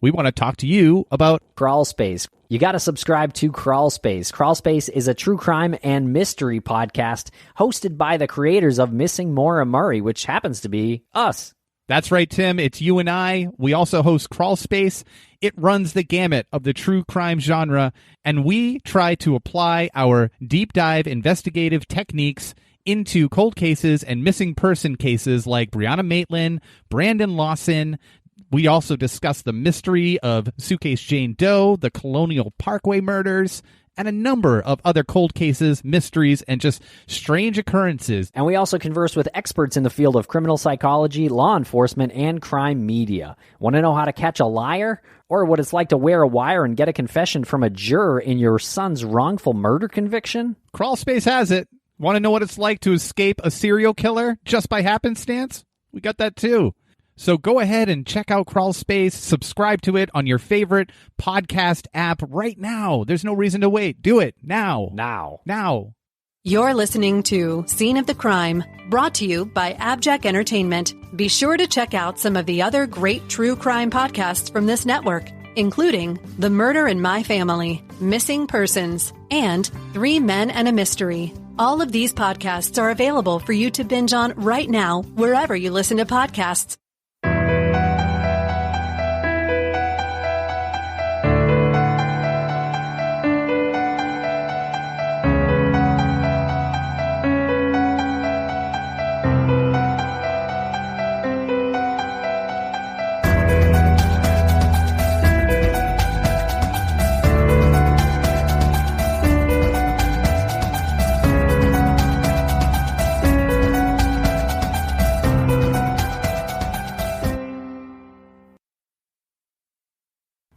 we want to talk to you about Crawl Space. You got to subscribe to Crawl Space. Crawl Space is a true crime and mystery podcast hosted by the creators of Missing Maura Murray, which happens to be us. That's right, Tim. It's you and I. We also host Crawl Space. It runs the gamut of the true crime genre, and we try to apply our deep dive investigative techniques into cold cases and missing person cases like Brianna Maitland, Brandon Lawson. We also discuss the mystery of Suitcase Jane Doe, the Colonial Parkway murders, and a number of other cold cases, mysteries, and just strange occurrences. And we also converse with experts in the field of criminal psychology, law enforcement, and crime media. Want to know how to catch a liar? Or what it's like to wear a wire and get a confession from a juror in your son's wrongful murder conviction? Crawl Space has it. Want to know what it's like to escape a serial killer just by happenstance? We got that too. So go ahead and check out Crawl Space, subscribe to it on your favorite podcast app right now. There's no reason to wait. Do it now. Now. You're listening to Scene of the Crime, brought to you by AbJack Entertainment. Be sure to check out some of the other great true crime podcasts from this network, including The Murder in My Family, Missing Persons, and 3 Men and a Mystery. All of these podcasts are available for you to binge on right now, wherever you listen to podcasts.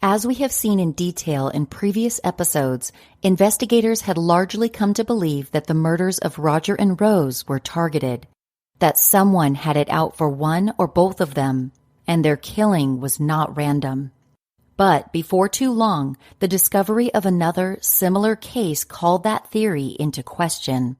As we have seen in detail in previous episodes, investigators had largely come to believe that the murders of Roger and Rose were targeted, that someone had it out for one or both of them, and their killing was not random. But before too long, the discovery of another similar case called that theory into question.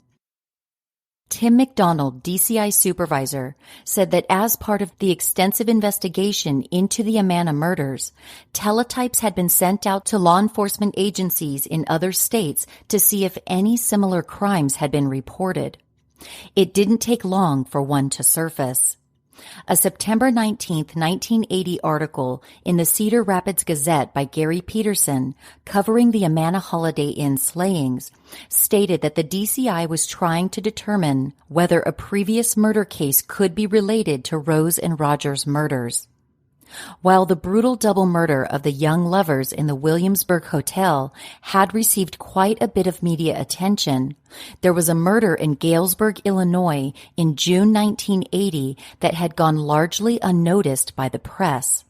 Tim McDonald, DCI supervisor, said that as part of the extensive investigation into the Amana murders, teletypes had been sent out to law enforcement agencies in other states to see if any similar crimes had been reported. It didn't take long for one to surface. A September 19, 1980 article in the Cedar Rapids Gazette by Gary Peterson covering the Amana Holiday Inn slayings stated that the DCI was trying to determine whether a previous murder case could be related to Rose and Roger's murders. While the brutal double murder of the young lovers in the Williamsburg Hotel had received quite a bit of media attention, there was a murder in Galesburg, Illinois in June 1980 that had gone largely unnoticed by the press.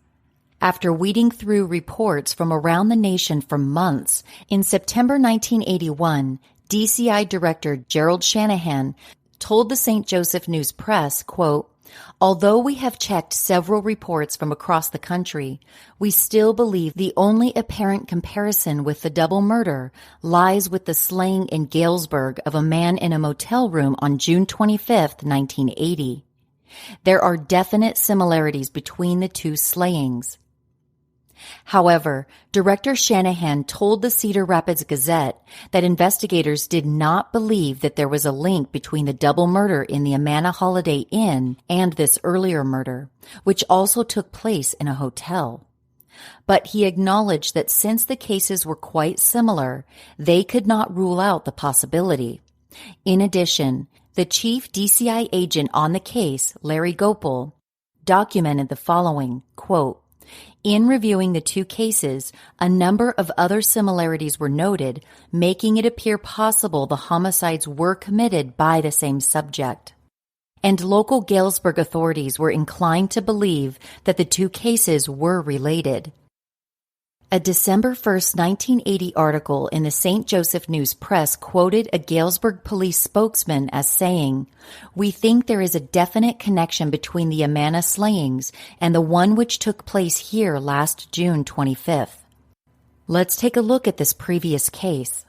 After weeding through reports from around the nation for months, in September 1981, DCI Director Gerald Shanahan told the St. Joseph News Press, quote, "Although we have checked several reports from across the country, we still believe the only apparent comparison with the double murder lies with the slaying in Galesburg of a man in a motel room on June 25, 1980. There are definite similarities between the two slayings." However, Director Shanahan told the Cedar Rapids Gazette that investigators did not believe that there was a link between the double murder in the Amana Holiday Inn and this earlier murder, which also took place in a hotel. But he acknowledged that since the cases were quite similar, they could not rule out the possibility. In addition, the chief DCI agent on the case, Larry Gopal, documented the following, quote, "In reviewing the two cases, a number of other similarities were noted, making it appear possible the homicides were committed by the same subject. And local Galesburg authorities were inclined to believe that the two cases were related." A December 1, 1980 article in the St. Joseph News Press quoted a Galesburg police spokesman as saying, "We think there is a definite connection between the Amana slayings and the one which took place here last June 25th. Let's take a look at this previous case.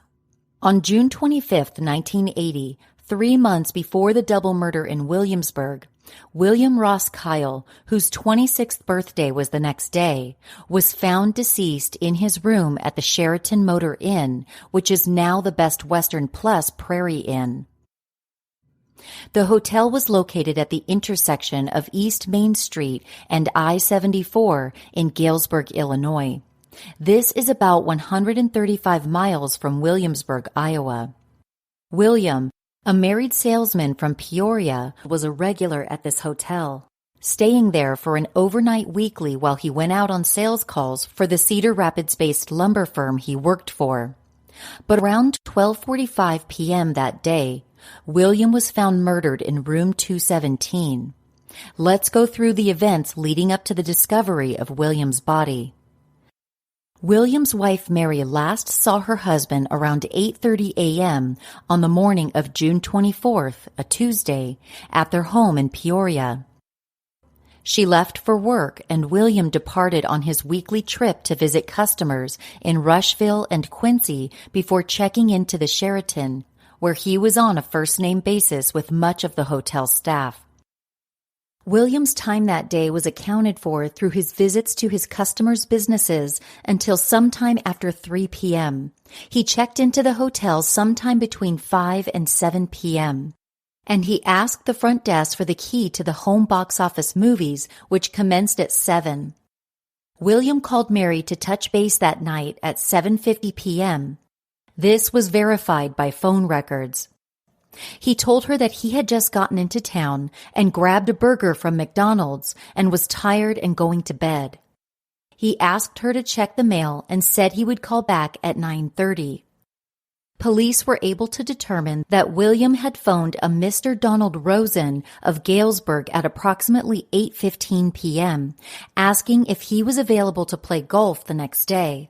On June 25, 1980, 3 months before the double murder in Williamsburg, William Ross Kyle, whose 26th birthday was the next day, was found deceased in his room at the Sheraton Motor Inn, which is now the Best Western Plus Prairie Inn. The hotel was located at the intersection of East Main Street and I-74 in Galesburg, Illinois. This is about 135 miles from Williamsburg, Iowa. William, a married salesman from Peoria, was a regular at this hotel, staying there for an overnight weekly while he went out on sales calls for the Cedar Rapids-based lumber firm he worked for. But around 12:45 p.m. that day, William was found murdered in room 217. Let's go through the events leading up to the discovery of William's body. William's wife Mary last saw her husband around 8:30 a.m. on the morning of June 24th, a Tuesday, at their home in Peoria. She left for work, and William departed on his weekly trip to visit customers in Rushville and Quincy before checking into the Sheraton, where he was on a first-name basis with much of the hotel staff. William's time that day was accounted for through his visits to his customers' businesses until sometime after 3 p.m. He checked into the hotel sometime between 5 and 7 p.m. and he asked the front desk for the key to the home box office movies, which commenced at 7. William called Mary to touch base that night at 7:50 p.m. This was verified by phone records. He told her that he had just gotten into town and grabbed a burger from McDonald's and was tired and going to bed. He asked her to check the mail and said he would call back at 9:30. Police were able to determine that William had phoned a Mr. Donald Rosen of Galesburg at approximately 8:15 p.m., asking if he was available to play golf the next day.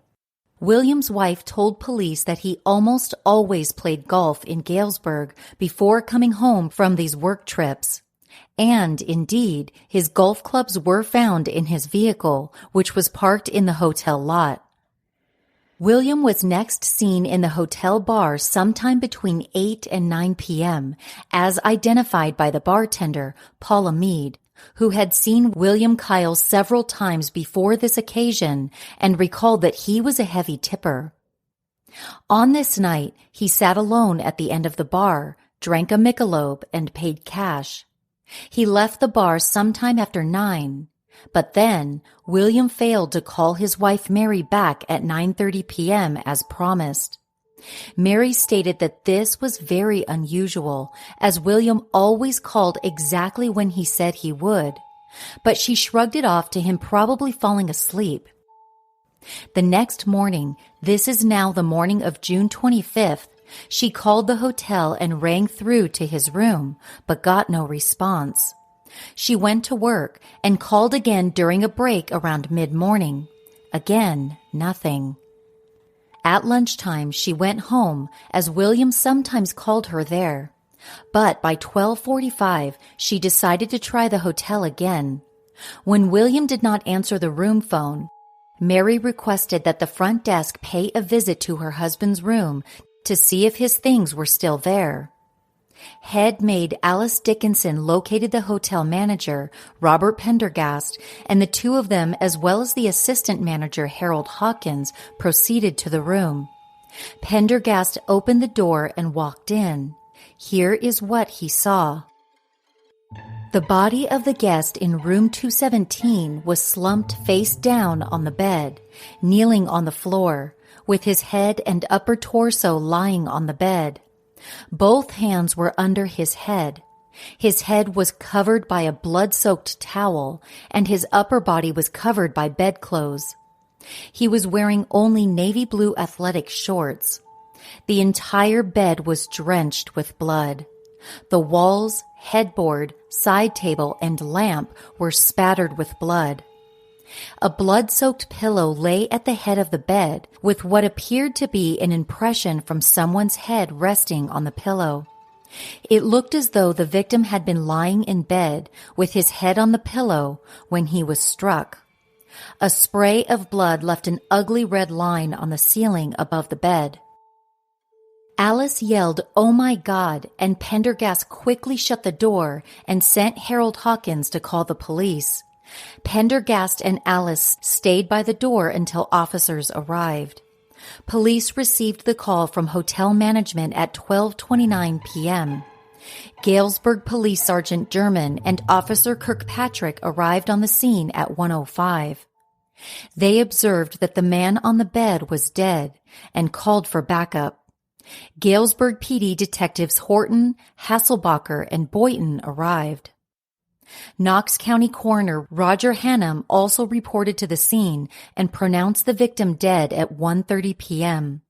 William's wife told police that he almost always played golf in Galesburg before coming home from these work trips. And, indeed, his golf clubs were found in his vehicle, which was parked in the hotel lot. William was next seen in the hotel bar sometime between 8 and 9 p.m., as identified by the bartender, Paula Mead, who had seen William Kyle several times before this occasion and recalled that he was a heavy tipper. On this night, he sat alone at the end of the bar, drank a Michelob, and paid cash. He left the bar sometime after 9, but then William failed to call his wife Mary back at 9:30 p.m. as promised. Mary stated that this was very unusual, as William always called exactly when he said he would, but she shrugged it off to him probably falling asleep. The next morning, this is now the morning of June 25th, she called the hotel and rang through to his room, but got no response. She went to work and called again during a break around mid-morning. Again, nothing. At lunchtime, she went home, as William sometimes called her there. But by 12:45, she decided to try the hotel again. When William did not answer the room phone, Mary requested that the front desk pay a visit to her husband's room to see if his things were still there. Head maid Alice Dickinson located the hotel manager, Robert Pendergast, and the two of them, as well as the assistant manager, Harold Hawkins, proceeded to the room. Pendergast opened the door and walked in. Here is what he saw. The body of the guest in room 217 was slumped face down on the bed, kneeling on the floor, with his head and upper torso lying on the bed. Both hands were under his head. His head was covered by a blood-soaked towel, and his upper body was covered by bedclothes. He was wearing only navy blue athletic shorts. The entire bed was drenched with blood. The walls, headboard, side table, and lamp were spattered with blood. A blood-soaked pillow lay at the head of the bed, with what appeared to be an impression from someone's head resting on the pillow. It looked as though the victim had been lying in bed with his head on the pillow when he was struck. A spray of blood left an ugly red line on the ceiling above the bed. Alice yelled, "Oh my God," and Pendergast quickly shut the door and sent Harold Hawkins to call the police. Pendergast and Alice stayed by the door until officers arrived. Police received the call from hotel management at 12:29 p.m. Galesburg Police Sergeant German and Officer Kirkpatrick arrived on the scene at 1:05. They observed that the man on the bed was dead and called for backup. Galesburg PD detectives Horton, Hasselbacher, and Boynton arrived. Knox County Coroner Roger Hannum also reported to the scene and pronounced the victim dead at 1:30 p.m.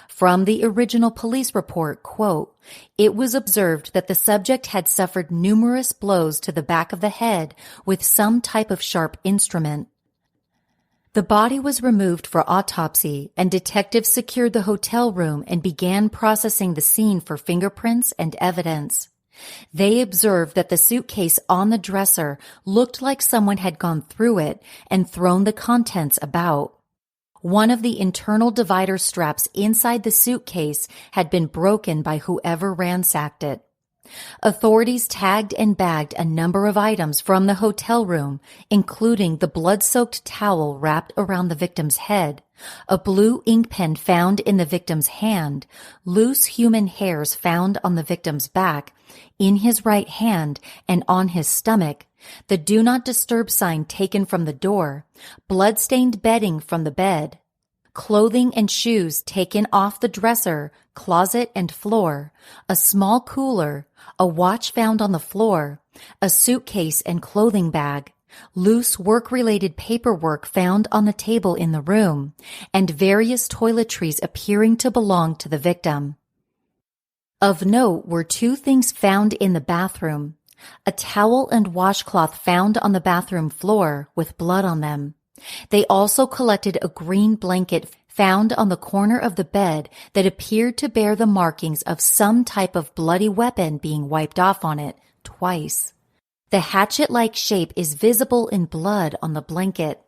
From the original police report, quote, "It was observed that the subject had suffered numerous blows to the back of the head with some type of sharp instrument." The body was removed for autopsy, and detectives secured the hotel room and began processing the scene for fingerprints and evidence. They observed that the suitcase on the dresser looked like someone had gone through it and thrown the contents about. One of the internal divider straps inside the suitcase had been broken by whoever ransacked it. Authorities tagged and bagged a number of items from the hotel room, including the blood-soaked towel wrapped around the victim's head, a blue ink pen found in the victim's hand, loose human hairs found on the victim's back, in his right hand, and on his stomach, the Do Not Disturb sign taken from the door, blood-stained bedding from the bed, clothing and shoes taken off the dresser, closet, and floor, a small cooler, a watch found on the floor, a suitcase and clothing bag, loose work-related paperwork found on the table in the room, and various toiletries appearing to belong to the victim. Of note were two things found in the bathroom: a towel and washcloth found on the bathroom floor with blood on them. They also collected a green blanket found on the corner of the bed that appeared to bear the markings of some type of bloody weapon being wiped off on it twice. The hatchet-like shape is visible in blood on the blanket.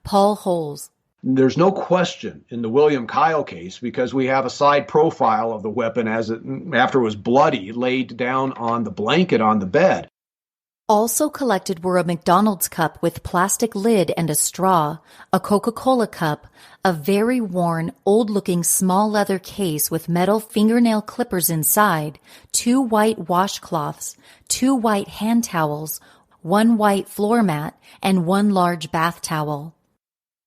Paul Holes. There's no question in the William Kyle case, because we have a side profile of the weapon after it was bloody laid down on the blanket on the bed. Also collected were a McDonald's cup with plastic lid and a straw, a Coca-Cola cup, a very worn, old-looking small leather case with metal fingernail clippers inside, 2 white washcloths, 2 white hand towels, 1 white floor mat, and 1 large bath towel.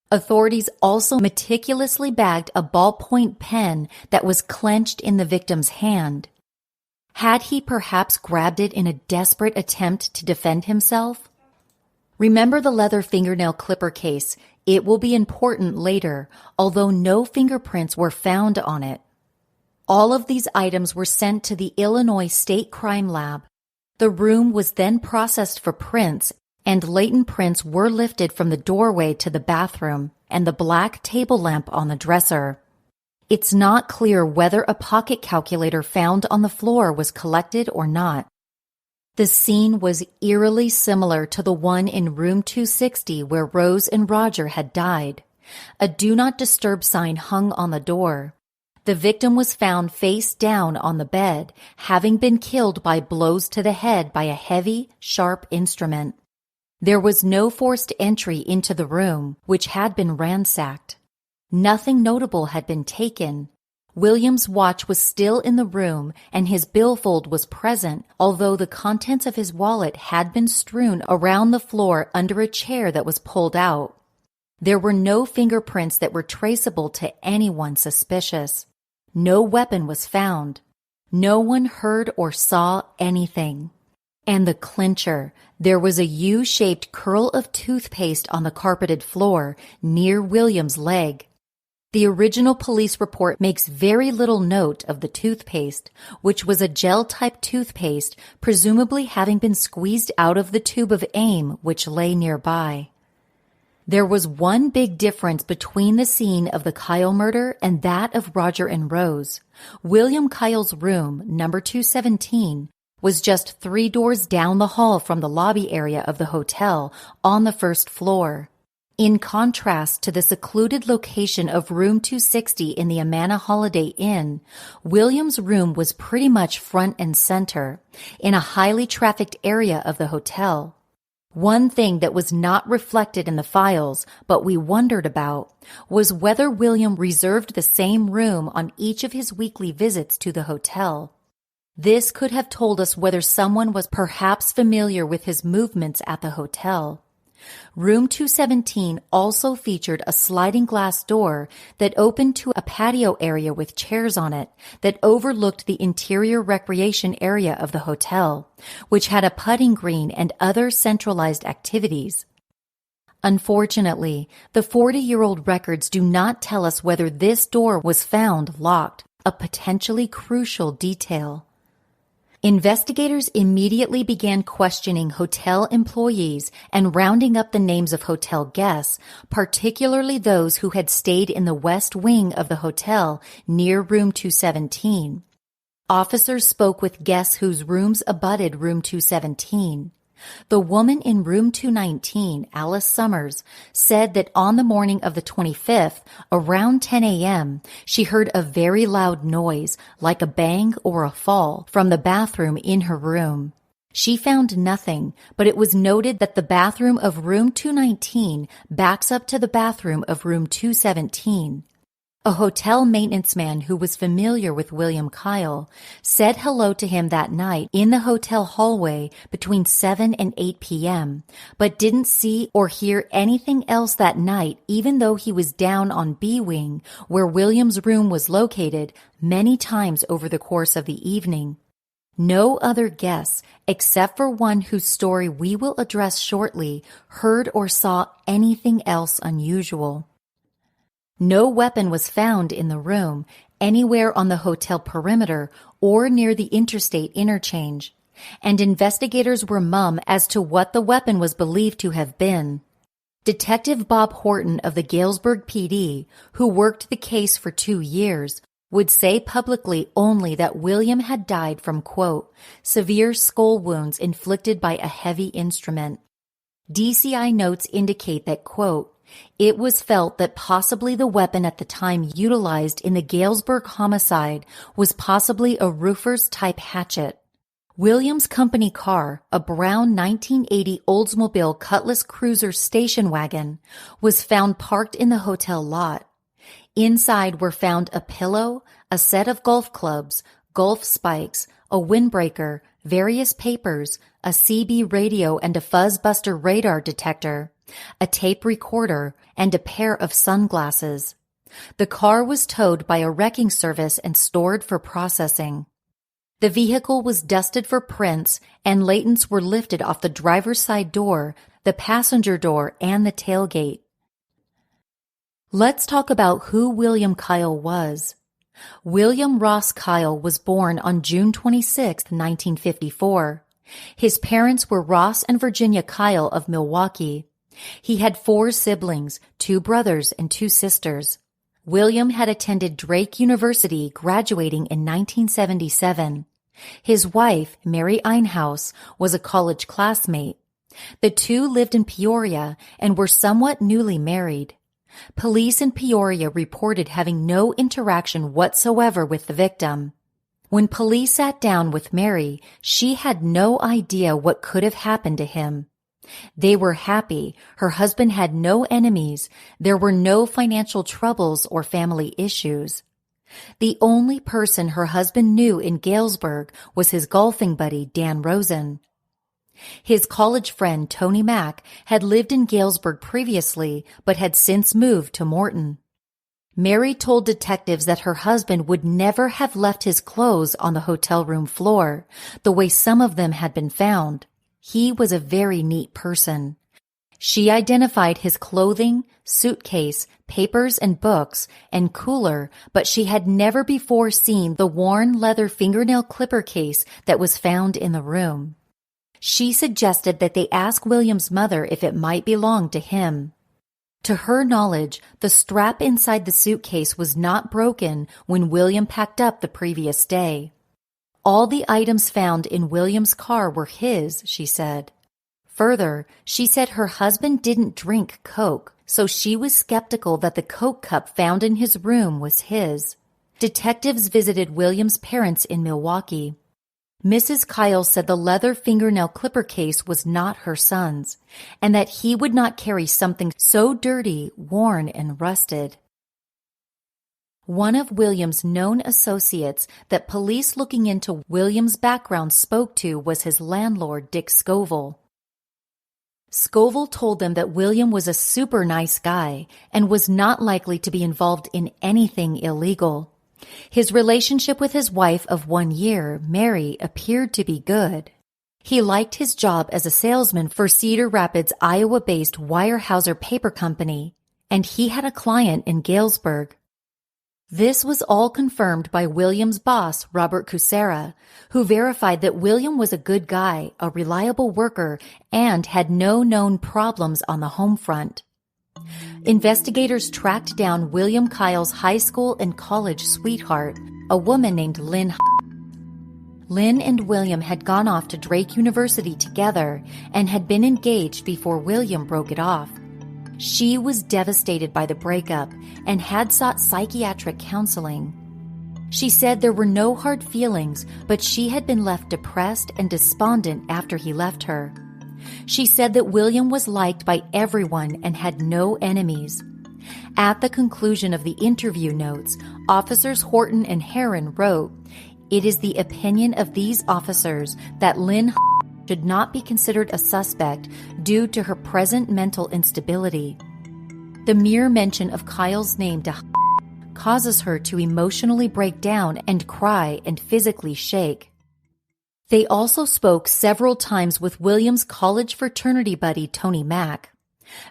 Authorities also meticulously bagged a ballpoint pen that was clenched in the victim's hand. Had he perhaps grabbed it in a desperate attempt to defend himself? Remember the leather fingernail clipper case. It will be important later, although no fingerprints were found on it. All of these items were sent to the Illinois State Crime Lab. The room was then processed for prints, and latent prints were lifted from the doorway to the bathroom and the black table lamp on the dresser. It's not clear whether a pocket calculator found on the floor was collected or not. The scene was eerily similar to the one in room 260 where Rose and Roger had died. A Do Not Disturb sign hung on the door. The victim was found face down on the bed, having been killed by blows to the head by a heavy, sharp instrument. There was no forced entry into the room, which had been ransacked. Nothing notable had been taken. William's watch was still in the room and his billfold was present, although the contents of his wallet had been strewn around the floor under a chair that was pulled out. There were no fingerprints that were traceable to anyone suspicious. No weapon was found. No one heard or saw anything. And the clincher, there was a U-shaped curl of toothpaste on the carpeted floor near William's leg. The original police report makes very little note of the toothpaste, which was a gel-type toothpaste, presumably having been squeezed out of the tube of AIM, which lay nearby. There was one big difference between the scene of the Kyle murder and that of Roger and Rose. William Kyle's room, number 217, was just 3 doors down the hall from the lobby area of the hotel on the first floor. In contrast to the secluded location of room 260 in the Amana Holiday Inn, William's room was pretty much front and center in a highly trafficked area of the hotel. One thing that was not reflected in the files, but we wondered about, was whether William reserved the same room on each of his weekly visits to the hotel. This could have told us whether someone was perhaps familiar with his movements at the hotel. Room 217 also featured a sliding glass door that opened to a patio area with chairs on it that overlooked the interior recreation area of the hotel, which had a putting green and other centralized activities. Unfortunately, the 40-year-old records do not tell us whether this door was found locked, a potentially crucial detail. Investigators immediately began questioning hotel employees and rounding up the names of hotel guests, particularly those who had stayed in the west wing of the hotel near room 217. Officers spoke with guests whose rooms abutted room 217. The woman in room 219, Alice Summers, said that on the morning of the 25th, around 10 a.m., she heard a very loud noise, like a bang or a fall, from the bathroom in her room. She found nothing, but it was noted that the bathroom of room 219 backs up to the bathroom of room 217. A hotel maintenance man who was familiar with William Kyle said hello to him that night in the hotel hallway between 7 and 8 p.m., but didn't see or hear anything else that night, even though he was down on B Wing, where William's room was located, many times over the course of the evening. No other guests, except for one whose story we will address shortly, heard or saw anything else unusual. No weapon was found in the room, anywhere on the hotel perimeter or near the interstate interchange, and investigators were mum as to what the weapon was believed to have been. Detective Bob Horton of the Galesburg PD, who worked the case for 2 years, would say publicly only that William had died from, quote, severe skull wounds inflicted by a heavy instrument. DCI notes indicate that, quote, it was felt that possibly the weapon at the time utilized in the Galesburg homicide was possibly a roofer's-type hatchet. William's company car, a brown 1980 Oldsmobile Cutlass Cruiser station wagon, was found parked in the hotel lot. Inside were found a pillow, a set of golf clubs, golf spikes, a windbreaker, various papers, a CB radio and a fuzzbuster radar detector, a tape recorder, and a pair of sunglasses. The car was towed by a wrecking service and stored for processing. The vehicle was dusted for prints, and latents were lifted off the driver's side door, the passenger door, and the tailgate. Let's talk about who William Kyle was. William Ross Kyle was born on June 26, 1954. His parents were Ross and Virginia Kyle of Milwaukee. He had 4 siblings, 2 brothers and 2 sisters. William had attended Drake University, graduating in 1977. His wife, Mary Einhaus, was a college classmate. The two lived in Peoria and were somewhat newly married. Police in Peoria reported having no interaction whatsoever with the victim. When police sat down with Mary, she had no idea what could have happened to him. They were happy. Her husband had no enemies. There were no financial troubles or family issues. The only person her husband knew in Galesburg was his golfing buddy, Dan Rosen. His college friend, Tony Mack, had lived in Galesburg previously, but had since moved to Morton. Mary told detectives that her husband would never have left his clothes on the hotel room floor, the way some of them had been found. He was a very neat person. She identified his clothing, suitcase, papers and books, and cooler, but she had never before seen the worn leather fingernail clipper case that was found in the room. She suggested that they ask William's mother if it might belong to him. To her knowledge, the strap inside the suitcase was not broken when William packed up the previous day. All the items found in William's car were his, she said. Further, she said her husband didn't drink Coke, so she was skeptical that the Coke cup found in his room was his. Detectives visited William's parents in Milwaukee. Mrs. Kyle said the leather fingernail clipper case was not her son's, and that he would not carry something so dirty, worn, and rusted. One of William's known associates that police looking into William's background spoke to was his landlord, Dick Scoville. Scoville told them that William was a super nice guy and was not likely to be involved in anything illegal. His relationship with his wife of 1 year, Mary, appeared to be good. He liked his job as a salesman for Cedar Rapids, Iowa-based Weyerhaeuser Paper Company, and he had a client in Galesburg. This was all confirmed by William's boss, Robert Kucera, who verified that William was a good guy, a reliable worker, and had no known problems on the home front. Investigators tracked down William Kyle's high school and college sweetheart, a woman named Lynn. Lynn and William had gone off to Drake University together and had been engaged before William broke it off. She was devastated by the breakup and had sought psychiatric counseling. She said there were no hard feelings, but she had been left depressed and despondent after he left her. She said that William was liked by everyone and had no enemies. At the conclusion of the interview notes, Officers Horton and Heron wrote, "It is the opinion of these officers that Lynn should not be considered a suspect due to her present mental instability. The mere mention of Kyle's name to causes her to emotionally break down and cry and physically shake." They also spoke several times with William's college fraternity buddy Tony Mack.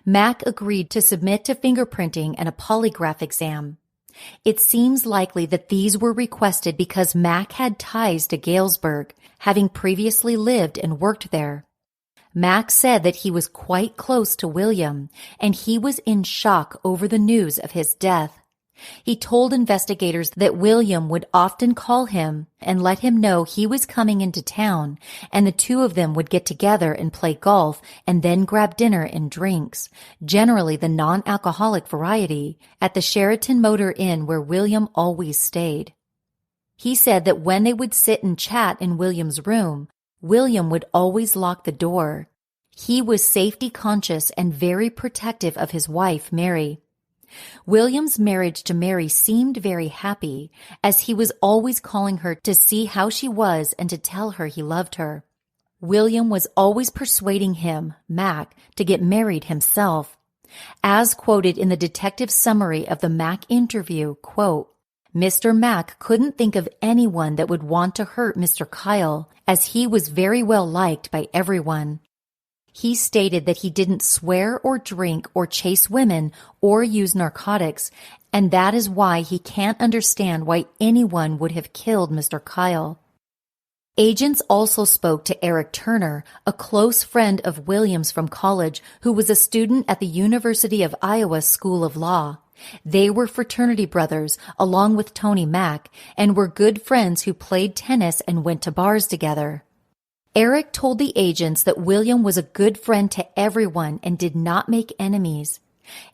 Mack agreed to submit to fingerprinting and a polygraph exam. It seems likely that these were requested because Mack had ties to Galesburg, having previously lived and worked there. Mack said that he was quite close to William, and he was in shock over the news of his death. He told investigators that William would often call him and let him know he was coming into town, and the two of them would get together and play golf and then grab dinner and drinks, generally the non-alcoholic variety, at the Sheraton Motor Inn where William always stayed. He said that when they would sit and chat in William's room, William would always lock the door. He was safety conscious and very protective of his wife, Mary. William's marriage to Mary seemed very happy, as he was always calling her to see how she was and to tell her he loved her. William was always persuading him, Mack, to get married himself. As quoted in the detective's summary of the Mack interview, quote, "Mr. Mack couldn't think of anyone that would want to hurt Mr. Kyle, as he was very well liked by everyone. He stated that he didn't swear or drink or chase women or use narcotics, and that is why he can't understand why anyone would have killed Mr. Kyle." Agents also spoke to Eric Turner, a close friend of Williams from college who was a student at the University of Iowa School of Law. They were fraternity brothers, along with Tony Mack, and were good friends who played tennis and went to bars together. Eric told the agents that William was a good friend to everyone and did not make enemies.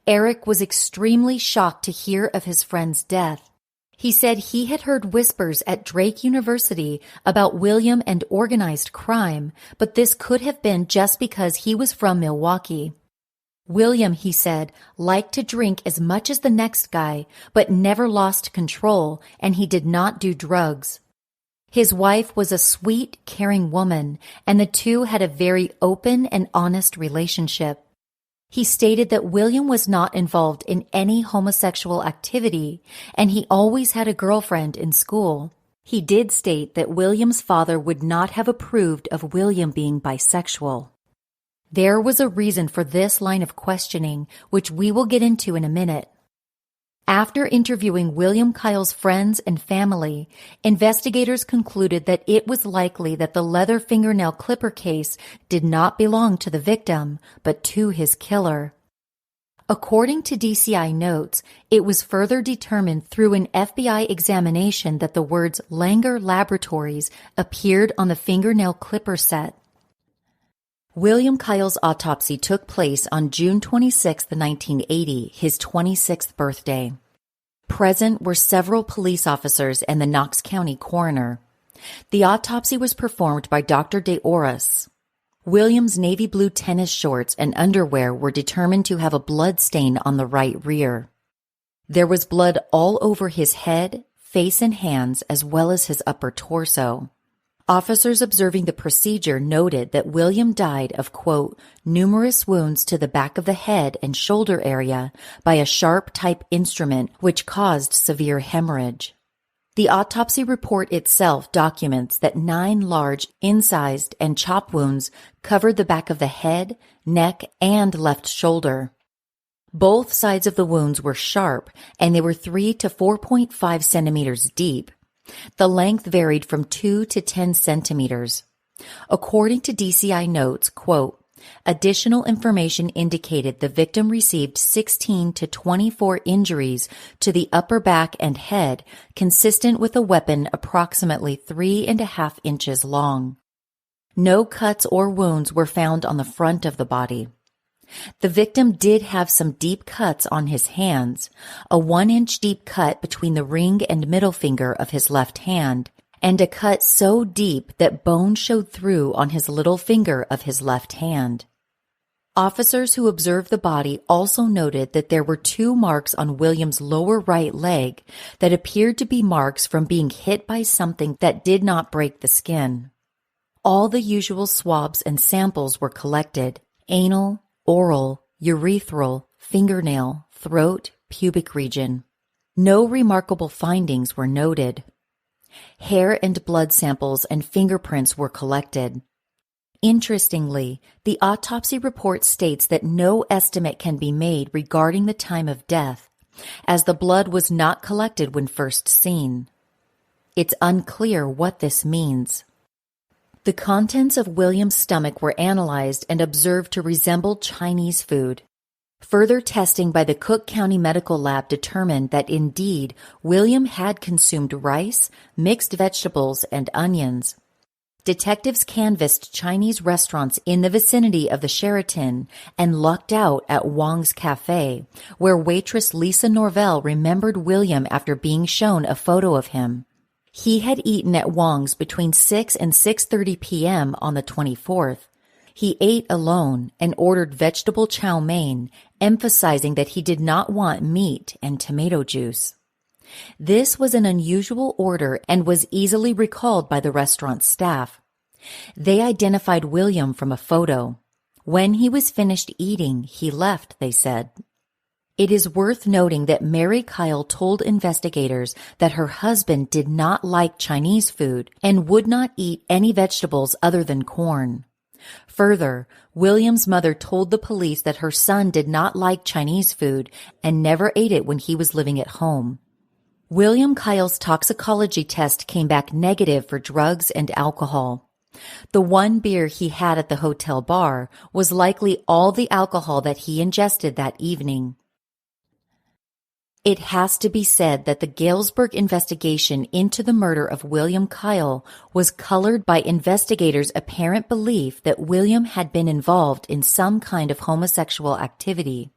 Eric was extremely shocked to hear of his friend's death. He said he had heard whispers at Drake University about William and organized crime, but this could have been just because he was from Milwaukee. William, he said, liked to drink as much as the next guy, but never lost control, and he did not do drugs. His wife was a sweet, caring woman, and the two had a very open and honest relationship. He stated that William was not involved in any homosexual activity, and he always had a girlfriend in school. He did state that William's father would not have approved of William being bisexual. There was a reason for this line of questioning, which we will get into in a minute. After interviewing William Kyle's friends and family, investigators concluded that it was likely that the leather fingernail clipper case did not belong to the victim, but to his killer. According to DCI notes, it was further determined through an FBI examination that the words Langer Laboratories appeared on the fingernail clipper set. William Kyle's autopsy took place on June 26, 1980, his 26th birthday. Present were several police officers and the Knox County coroner. The autopsy was performed by Dr. De Oris. William's navy blue tennis shorts and underwear were determined to have a blood stain on the right rear. There was blood all over his head, face, and hands, as well as his upper torso. Officers observing the procedure noted that William died of, quote, numerous wounds to the back of the head and shoulder area by a sharp-type instrument which caused severe hemorrhage. The autopsy report itself documents that 9 large, incised, and chop wounds covered the back of the head, neck, and left shoulder. Both sides of the wounds were sharp, and they were 3 to 4.5 centimeters deep. The length varied from 2 to 10 centimeters. According to DCI notes, quote, additional information indicated the victim received 16 to 24 injuries to the upper back and head, consistent with a weapon approximately 3.5 inches long. No cuts or wounds were found on the front of the body. The victim did have some deep cuts on his hands, a 1-inch deep cut between the ring and middle finger of his left hand, and a cut so deep that bone showed through on his little finger of his left hand. Officers who observed the body also noted that there were 2 marks on William's lower right leg that appeared to be marks from being hit by something that did not break the skin. All the usual swabs and samples were collected: anal, oral, urethral, fingernail, throat, pubic region. No remarkable findings were noted. Hair and blood samples and fingerprints were collected. Interestingly, the autopsy report states that no estimate can be made regarding the time of death, as the blood was not collected when first seen. It's unclear what this means. The contents of William's stomach were analyzed and observed to resemble Chinese food. Further testing by the Cook County Medical Lab determined that indeed William had consumed rice, mixed vegetables, and onions. Detectives canvassed Chinese restaurants in the vicinity of the Sheraton and lucked out at Wong's Cafe, where waitress Lisa Norvell remembered William after being shown a photo of him. He had eaten at Wong's between 6 and 6:30 p.m. on the 24th. He ate alone and ordered vegetable chow mein, emphasizing that he did not want meat and tomato juice. This was an unusual order and was easily recalled by the restaurant staff. They identified William from a photo. When he was finished eating, he left, they said. It is worth noting that Mary Kyle told investigators that her husband did not like Chinese food and would not eat any vegetables other than corn. Further, William's mother told the police that her son did not like Chinese food and never ate it when he was living at home. William Kyle's toxicology test came back negative for drugs and alcohol. The 1 beer he had at the hotel bar was likely all the alcohol that he ingested that evening. It has to be said that the Galesburg investigation into the murder of William Kyle was colored by investigators' apparent belief that William had been involved in some kind of homosexual activity.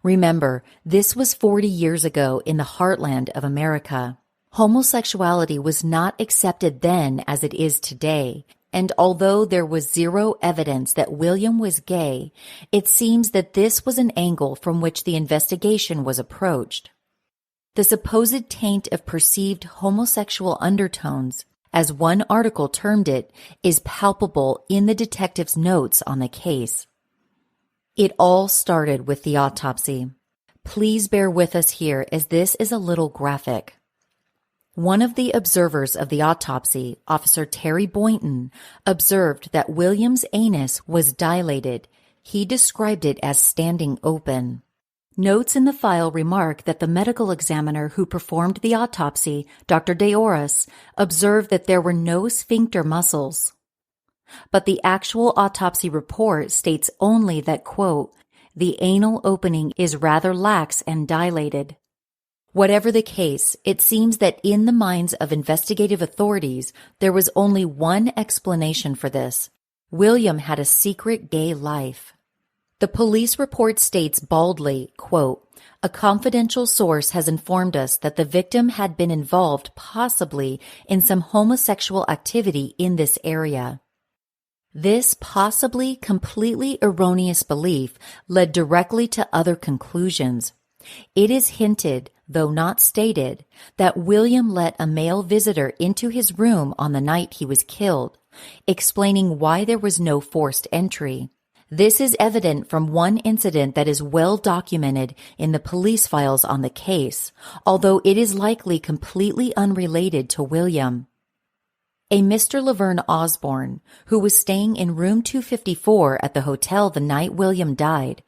Remember, this was 40 years ago in the heartland of America. Homosexuality was not accepted then as it is today, and although there was zero evidence that William was gay, it seems that this was an angle from which the investigation was approached. The supposed taint of perceived homosexual undertones, as one article termed it, is palpable in the detective's notes on the case. It all started with the autopsy. Please bear with us here as this is a little graphic. One of the observers of the autopsy, Officer Terry Boynton, observed that William's anus was dilated. He described it as standing open. Notes in the file remark that the medical examiner who performed the autopsy, Dr. De Oris, observed that there were no sphincter muscles. But the actual autopsy report states only that, quote, the anal opening is rather lax and dilated. Whatever the case, it seems that in the minds of investigative authorities, there was only one explanation for this. William had a secret gay life. The police report states baldly, quote, "A confidential source has informed us that the victim had been involved possibly in some homosexual activity in this area." This possibly completely erroneous belief led directly to other conclusions. It is hinted, though not stated, that William let a male visitor into his room on the night he was killed, explaining why there was no forced entry. This is evident from one incident that is well documented in the police files on the case, although it is likely completely unrelated to William. A Mr. Laverne Osborne, who was staying in room 254 at the hotel the night William died,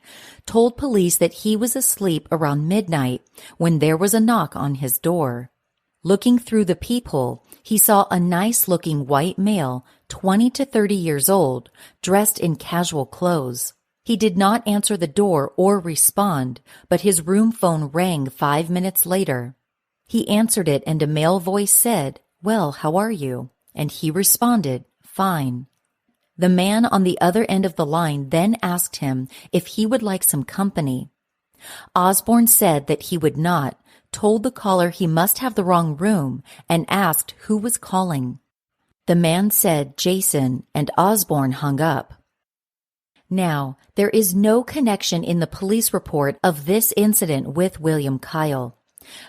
told police that he was asleep around midnight when there was a knock on his door. Looking through the peephole, he saw a nice-looking white male, 20 to 30 years old, dressed in casual clothes. He did not answer the door or respond, but his room phone rang 5 minutes later. He answered it and a male voice said, "Well, how are you?" And he responded, "Fine." The man on the other end of the line then asked him if he would like some company. Osborne said that he would not, told the caller he must have the wrong room, and asked who was calling. The man said Jason, and Osborne hung up. Now, there is no connection in the police report of this incident with William Kyle,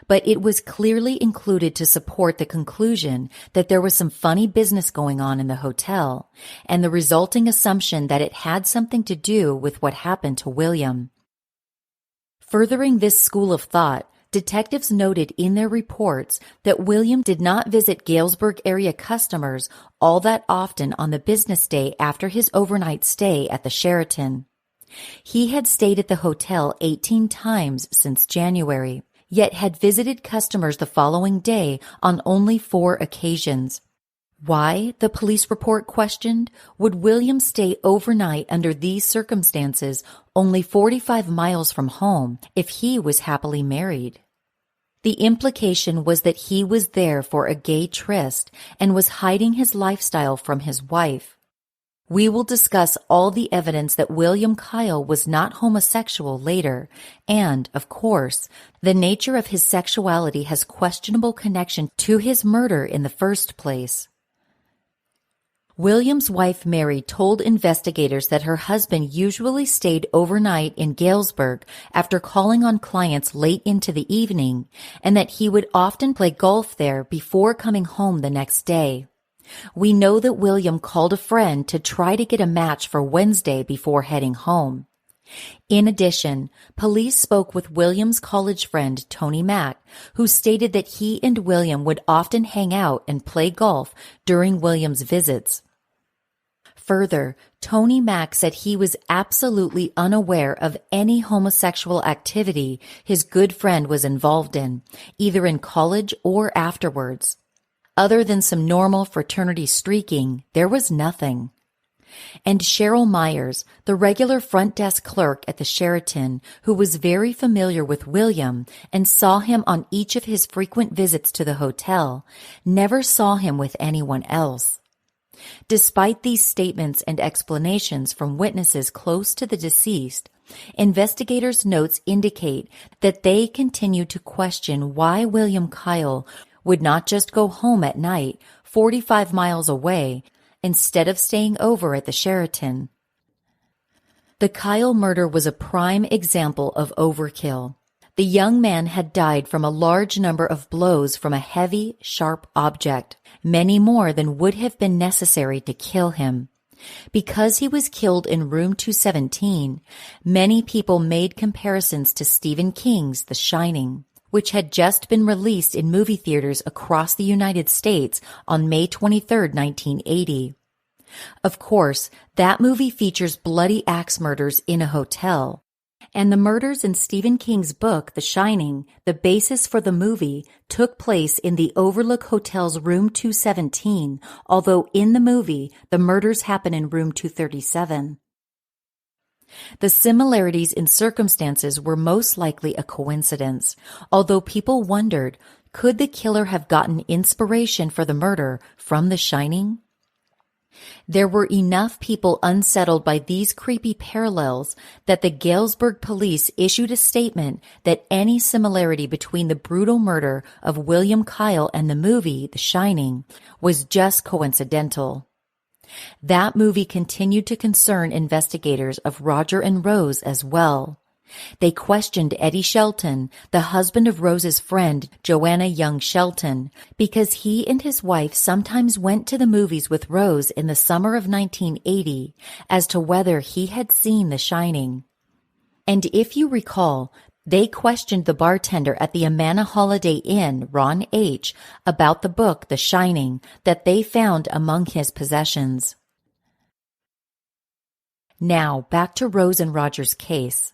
but it was clearly included to support the conclusion that there was some funny business going on in the hotel, and the resulting assumption that it had something to do with what happened to William. Furthering this school of thought, detectives noted in their reports that William did not visit Galesburg area customers all that often on the business day after his overnight stay at the Sheraton. He had stayed at the hotel 18 times since January, yet had visited customers the following day on only 4 occasions. Why, the police report questioned, would William stay overnight under these circumstances only 45 miles from home if he was happily married? The implication was that he was there for a gay tryst and was hiding his lifestyle from his wife. We will discuss all the evidence that William Kyle was not homosexual later, and, of course, the nature of his sexuality has questionable connection to his murder in the first place. William's wife Mary told investigators that her husband usually stayed overnight in Galesburg after calling on clients late into the evening, and that he would often play golf there before coming home the next day. We know that William called a friend to try to get a match for Wednesday before heading home. In addition, police spoke with William's college friend Tony Mack, who stated that he and William would often hang out and play golf during William's visits. Further, Tony Mack said he was absolutely unaware of any homosexual activity his good friend was involved in, either in college or afterwards. Other than some normal fraternity streaking, there was nothing. And Cheryl Myers, the regular front desk clerk at the Sheraton, who was very familiar with William and saw him on each of his frequent visits to the hotel, never saw him with anyone else. Despite these statements and explanations from witnesses close to the deceased, investigators' notes indicate that they continue to question why William Kyle would not just go home at night 45 miles away instead of staying over at the Sheraton. The Kyle murder was a prime example of overkill. The young man had died from a large number of blows from a heavy, sharp object, many more than would have been necessary to kill him. Because he was killed in room 217, many people made comparisons to Stephen King's The Shining, which had just been released in movie theaters across the United States on May 23, 1980. Of course, that movie features bloody axe murders in a hotel, and the murders in Stephen King's book, The Shining, the basis for the movie, took place in the Overlook Hotel's room 217, although in the movie, the murders happen in room 237. The similarities in circumstances were most likely a coincidence, although people wondered, could the killer have gotten inspiration for the murder from The Shining? There were enough people unsettled by these creepy parallels that the Galesburg police issued a statement that any similarity between the brutal murder of William Kyle and the movie The Shining was just coincidental. That movie continued to concern investigators of Roger and Rose as well. They questioned Eddie Shelton, the husband of Rose's friend, Joanna Young Shelton, because he and his wife sometimes went to the movies with Rose in the summer of 1980 as to whether he had seen The Shining. And if you recall, they questioned the bartender at the Amana Holiday Inn, Ron H., about the book The Shining that they found among his possessions. Now, back to Rose and Roger's case.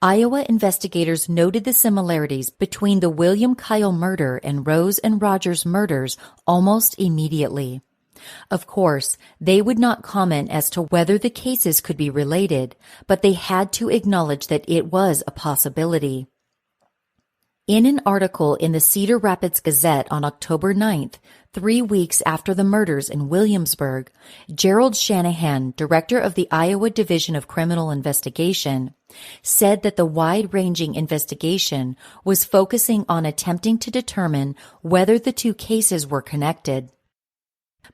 Iowa investigators noted the similarities between the William Kyle murder and Rose and Roger's murders almost immediately. Of course, they would not comment as to whether the cases could be related, but they had to acknowledge that it was a possibility. In an article in the Cedar Rapids Gazette on October 9th, 3 weeks after the murders in Williamsburg, Gerald Shanahan, director of the Iowa Division of Criminal Investigation, said that the wide-ranging investigation was focusing on attempting to determine whether the two cases were connected.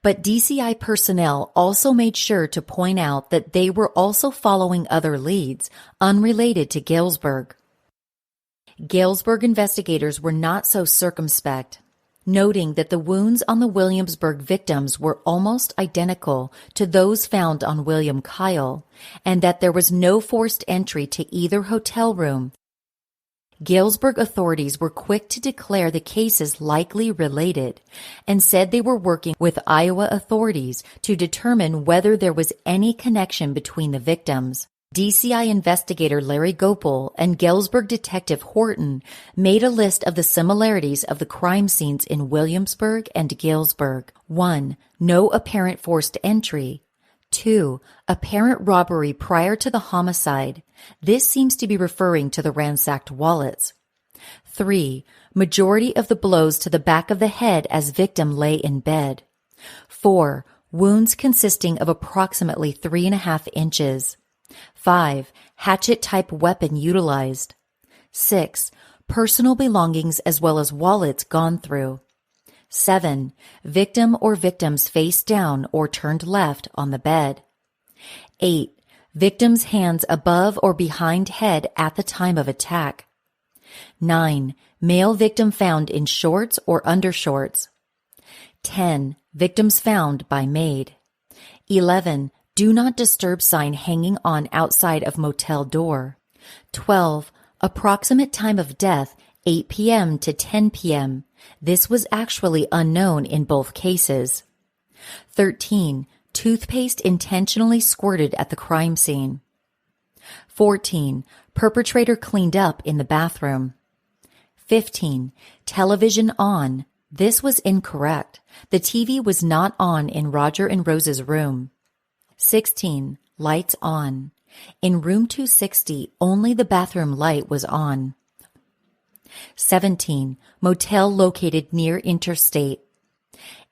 But DCI personnel also made sure to point out that they were also following other leads unrelated to Galesburg. Galesburg investigators were not so circumspect, noting that the wounds on the Williamsburg victims were almost identical to those found on William Kyle, and that there was no forced entry to either hotel room. Galesburg authorities were quick to declare the cases likely related and said they were working with Iowa authorities to determine whether there was any connection between the victims. DCI investigator Larry Gopel and Galesburg detective Horton made a list of the similarities of the crime scenes in Williamsburg and Galesburg. 1. No apparent forced entry. 2. Apparent robbery prior to the homicide. This seems to be referring to the ransacked wallets. 3. Majority of the blows to the back of the head as victim lay in bed. 4. Wounds consisting of approximately 3.5 inches. 5. Hatchet-type weapon utilized. 6. Personal belongings as well as wallets gone through. 7. Victim or victims face down or turned left on the bed. 8. Victim's hands above or behind head at the time of attack. 9. Male victim found in shorts or undershorts. 10. Victims found by maid. 11. Do not disturb sign hanging on outside of motel door. 12. Approximate time of death, 8 p.m. to 10 p.m. This was actually unknown in both cases. 13. Toothpaste intentionally squirted at the crime scene. 14. Perpetrator cleaned up in the bathroom. 15. Television on. This was incorrect. The TV was not on in Roger and Rose's room. 16. Lights on. In room 260, only the bathroom light was on. 17. Motel located near interstate.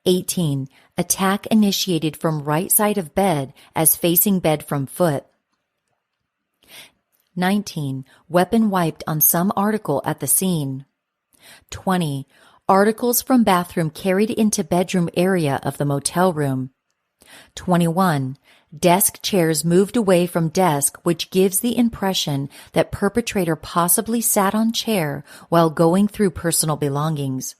18. Attack initiated from right side of bed as facing bed from foot. 19. Weapon wiped on some article at the scene. 20. Articles from bathroom carried into bedroom area of the motel room. 21. Desk chairs moved away from desk, which gives the impression that perpetrator possibly sat on chair while going through personal belongings.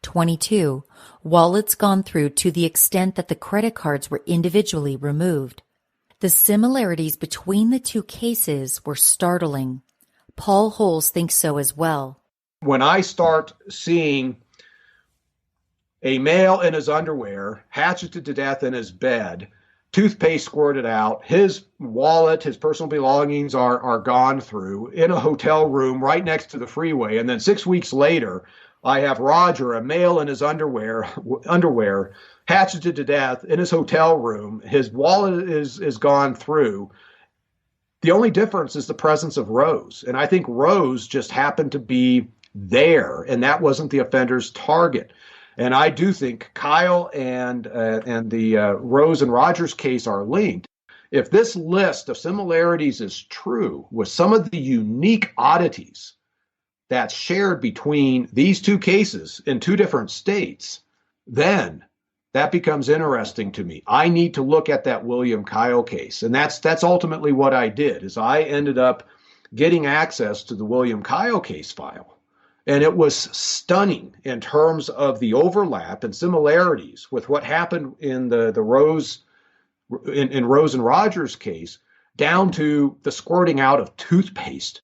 22. Wallets gone through to the extent that the credit cards were individually removed. The similarities between the two cases were startling. Paul Holes thinks so as well. When I start seeing a male in his underwear, hatcheted to death in his bed, toothpaste squirted out, his wallet, his personal belongings are gone through in a hotel room right next to the freeway. And then 6 weeks later, I have Roger, a male in his underwear, hatcheted to death in his hotel room. His wallet is gone through. The only difference is the presence of Rose. And I think Rose just happened to be there, and that wasn't the offender's target. And I do think Kyle and the Rose and Rogers case are linked. If this list of similarities is true with some of the unique oddities that's shared between these two cases in two different states, then that becomes interesting to me. I need to look at that William Kyle case. And that's ultimately what I did, is I ended up getting access to the William Kyle case file. And it was stunning in terms of the overlap and similarities with what happened in the Rose in Rose and Rogers case, down to the squirting out of toothpaste.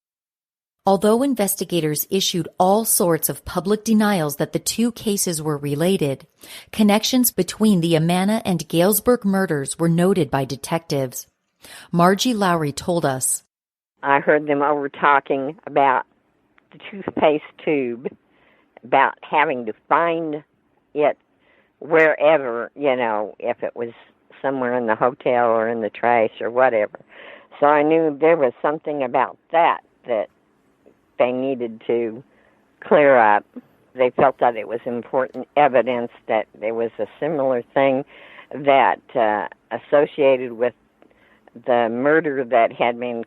Although investigators issued all sorts of public denials that the two cases were related, connections between the Amana and Galesburg murders were noted by detectives. Margie Lowry told us, I heard them over talking about the toothpaste tube, about having to find it wherever, if it was somewhere in the hotel or in the trash or whatever. So I knew there was something about that they needed to clear up. They felt that it was important evidence that there was a similar thing that associated with the murder that had been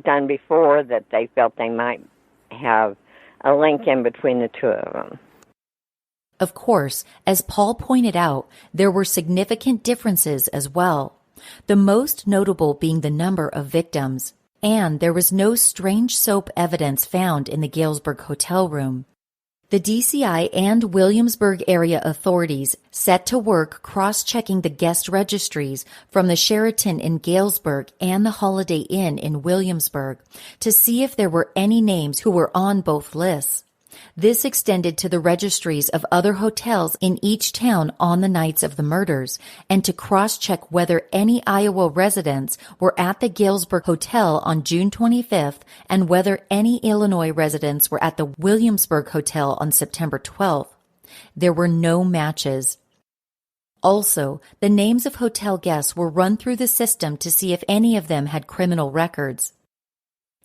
done before, that they felt they might have a link in between the two of them. Of course, as Paul pointed out, there were significant differences as well, the most notable being the number of victims, and there was no strange soap evidence found in the Galesburg hotel room. The DCI and Williamsburg area authorities set to work cross-checking the guest registries from the Sheraton in Galesburg and the Holiday Inn in Williamsburg to see if there were any names who were on both lists. This extended to the registries of other hotels in each town on the nights of the murders, and to cross-check whether any Iowa residents were at the Galesburg Hotel on June 25th and whether any Illinois residents were at the Williamsburg Hotel on September 12th. There were no matches. Also, the names of hotel guests were run through the system to see if any of them had criminal records.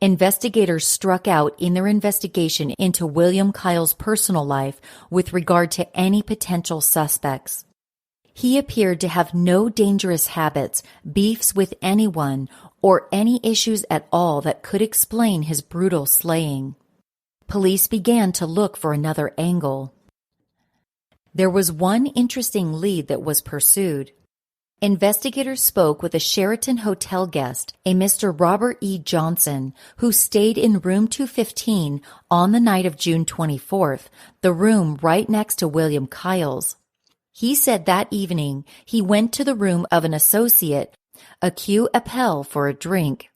Investigators struck out in their investigation into William Kyle's personal life with regard to any potential suspects. He appeared to have no dangerous habits, beefs with anyone, or any issues at all that could explain his brutal slaying. Police began to look for another angle. There was one interesting lead that was pursued. Investigators spoke with a Sheraton Hotel guest, a Mr. Robert E. Johnson, who stayed in room 215 on the night of June 24th, the room right next to William Kyle's. He said that evening he went to the room of an associate, Q. Appel, for a drink.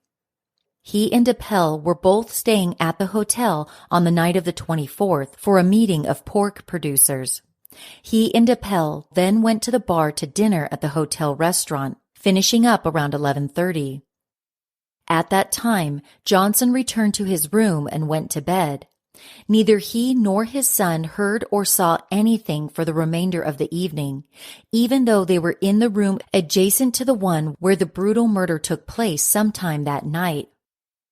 He and Appel were both staying at the hotel on the night of the 24th for a meeting of pork producers. He and Appel then went to the bar to dinner at the hotel restaurant, finishing up around 11:30. At that time, Johnson returned to his room and went to bed. Neither he nor his son heard or saw anything for the remainder of the evening, even though they were in the room adjacent to the one where the brutal murder took place sometime that night.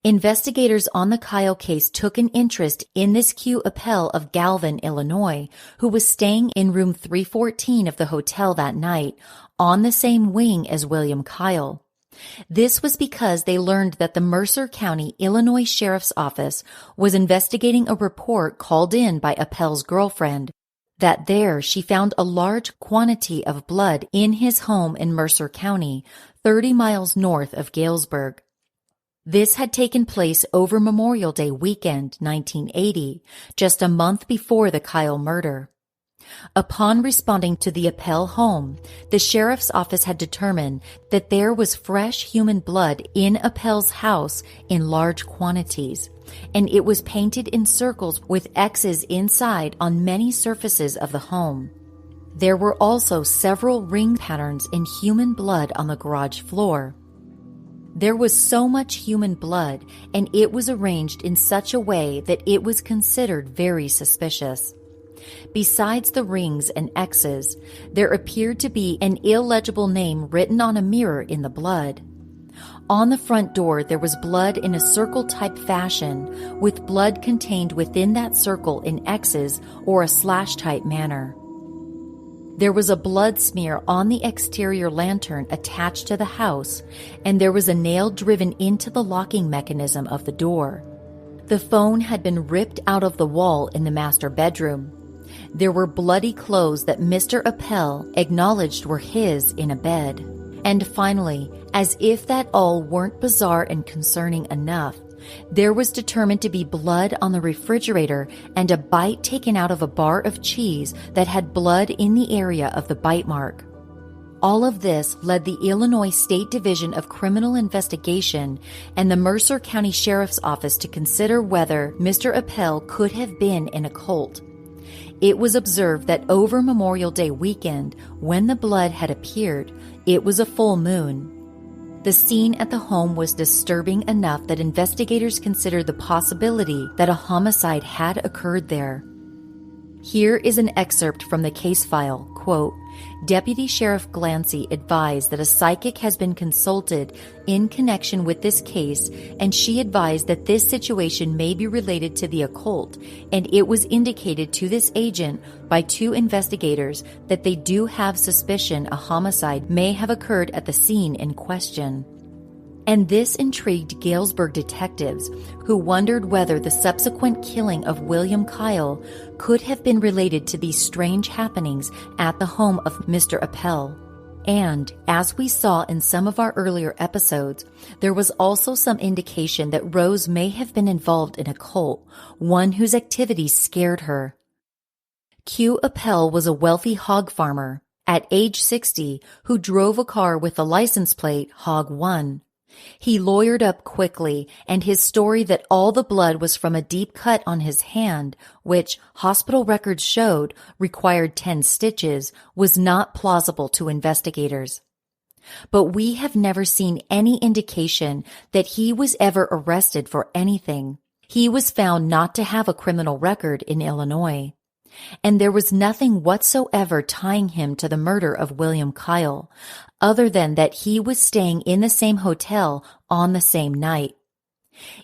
Investigators on the Kyle case took an interest in this Q. Appel of Galvin, Illinois, who was staying in room 314 of the hotel that night, on the same wing as William Kyle. This was because they learned that the Mercer County, Illinois Sheriff's Office was investigating a report called in by Appel's girlfriend, that there she found a large quantity of blood in his home in Mercer County, 30 miles north of Galesburg. This had taken place over Memorial Day weekend, 1980, just a month before the Kyle murder. Upon responding to the Appel home, the sheriff's office had determined that there was fresh human blood in Appel's house in large quantities, and it was painted in circles with X's inside on many surfaces of the home. There were also several ring patterns in human blood on the garage floor. There was so much human blood, and it was arranged in such a way that it was considered very suspicious. Besides the rings and X's, there appeared to be an illegible name written on a mirror in the blood. On the front door, there was blood in a circle-type fashion, with blood contained within that circle in X's or a slash-type manner. There was a blood smear on the exterior lantern attached to the house, and there was a nail driven into the locking mechanism of the door. The phone had been ripped out of the wall in the master bedroom. There were bloody clothes that Mr. Appel acknowledged were his in a bed. And finally, as if that all weren't bizarre and concerning enough, there was determined to be blood on the refrigerator and a bite taken out of a bar of cheese that had blood in the area of the bite mark. All of this led the Illinois State Division of Criminal Investigation and the Mercer County Sheriff's Office to consider whether Mr. Appel could have been in a cult. It was observed that over Memorial Day weekend, when the blood had appeared, it was a full moon. The scene at the home was disturbing enough that investigators considered the possibility that a homicide had occurred there. Here is an excerpt from the case file. Quote, Deputy Sheriff Glancy advised that a psychic has been consulted in connection with this case, and she advised that this situation may be related to the occult, and it was indicated to this agent by 2 investigators that they do have suspicion a homicide may have occurred at the scene in question. And this intrigued Galesburg detectives, who wondered whether the subsequent killing of William Kyle could have been related to these strange happenings at the home of Mr. Appel. And, as we saw in some of our earlier episodes, there was also some indication that Rose may have been involved in a cult, one whose activities scared her. Q. Appel was a wealthy hog farmer, at age 60, who drove a car with the license plate Hog 1. He lawyered up quickly, and his story that all the blood was from a deep cut on his hand, which hospital records showed required 10 stitches, was not plausible to investigators. But we have never seen any indication that he was ever arrested for anything. He was found not to have a criminal record in Illinois. And there was nothing whatsoever tying him to the murder of William Kyle, other than that he was staying in the same hotel on the same night.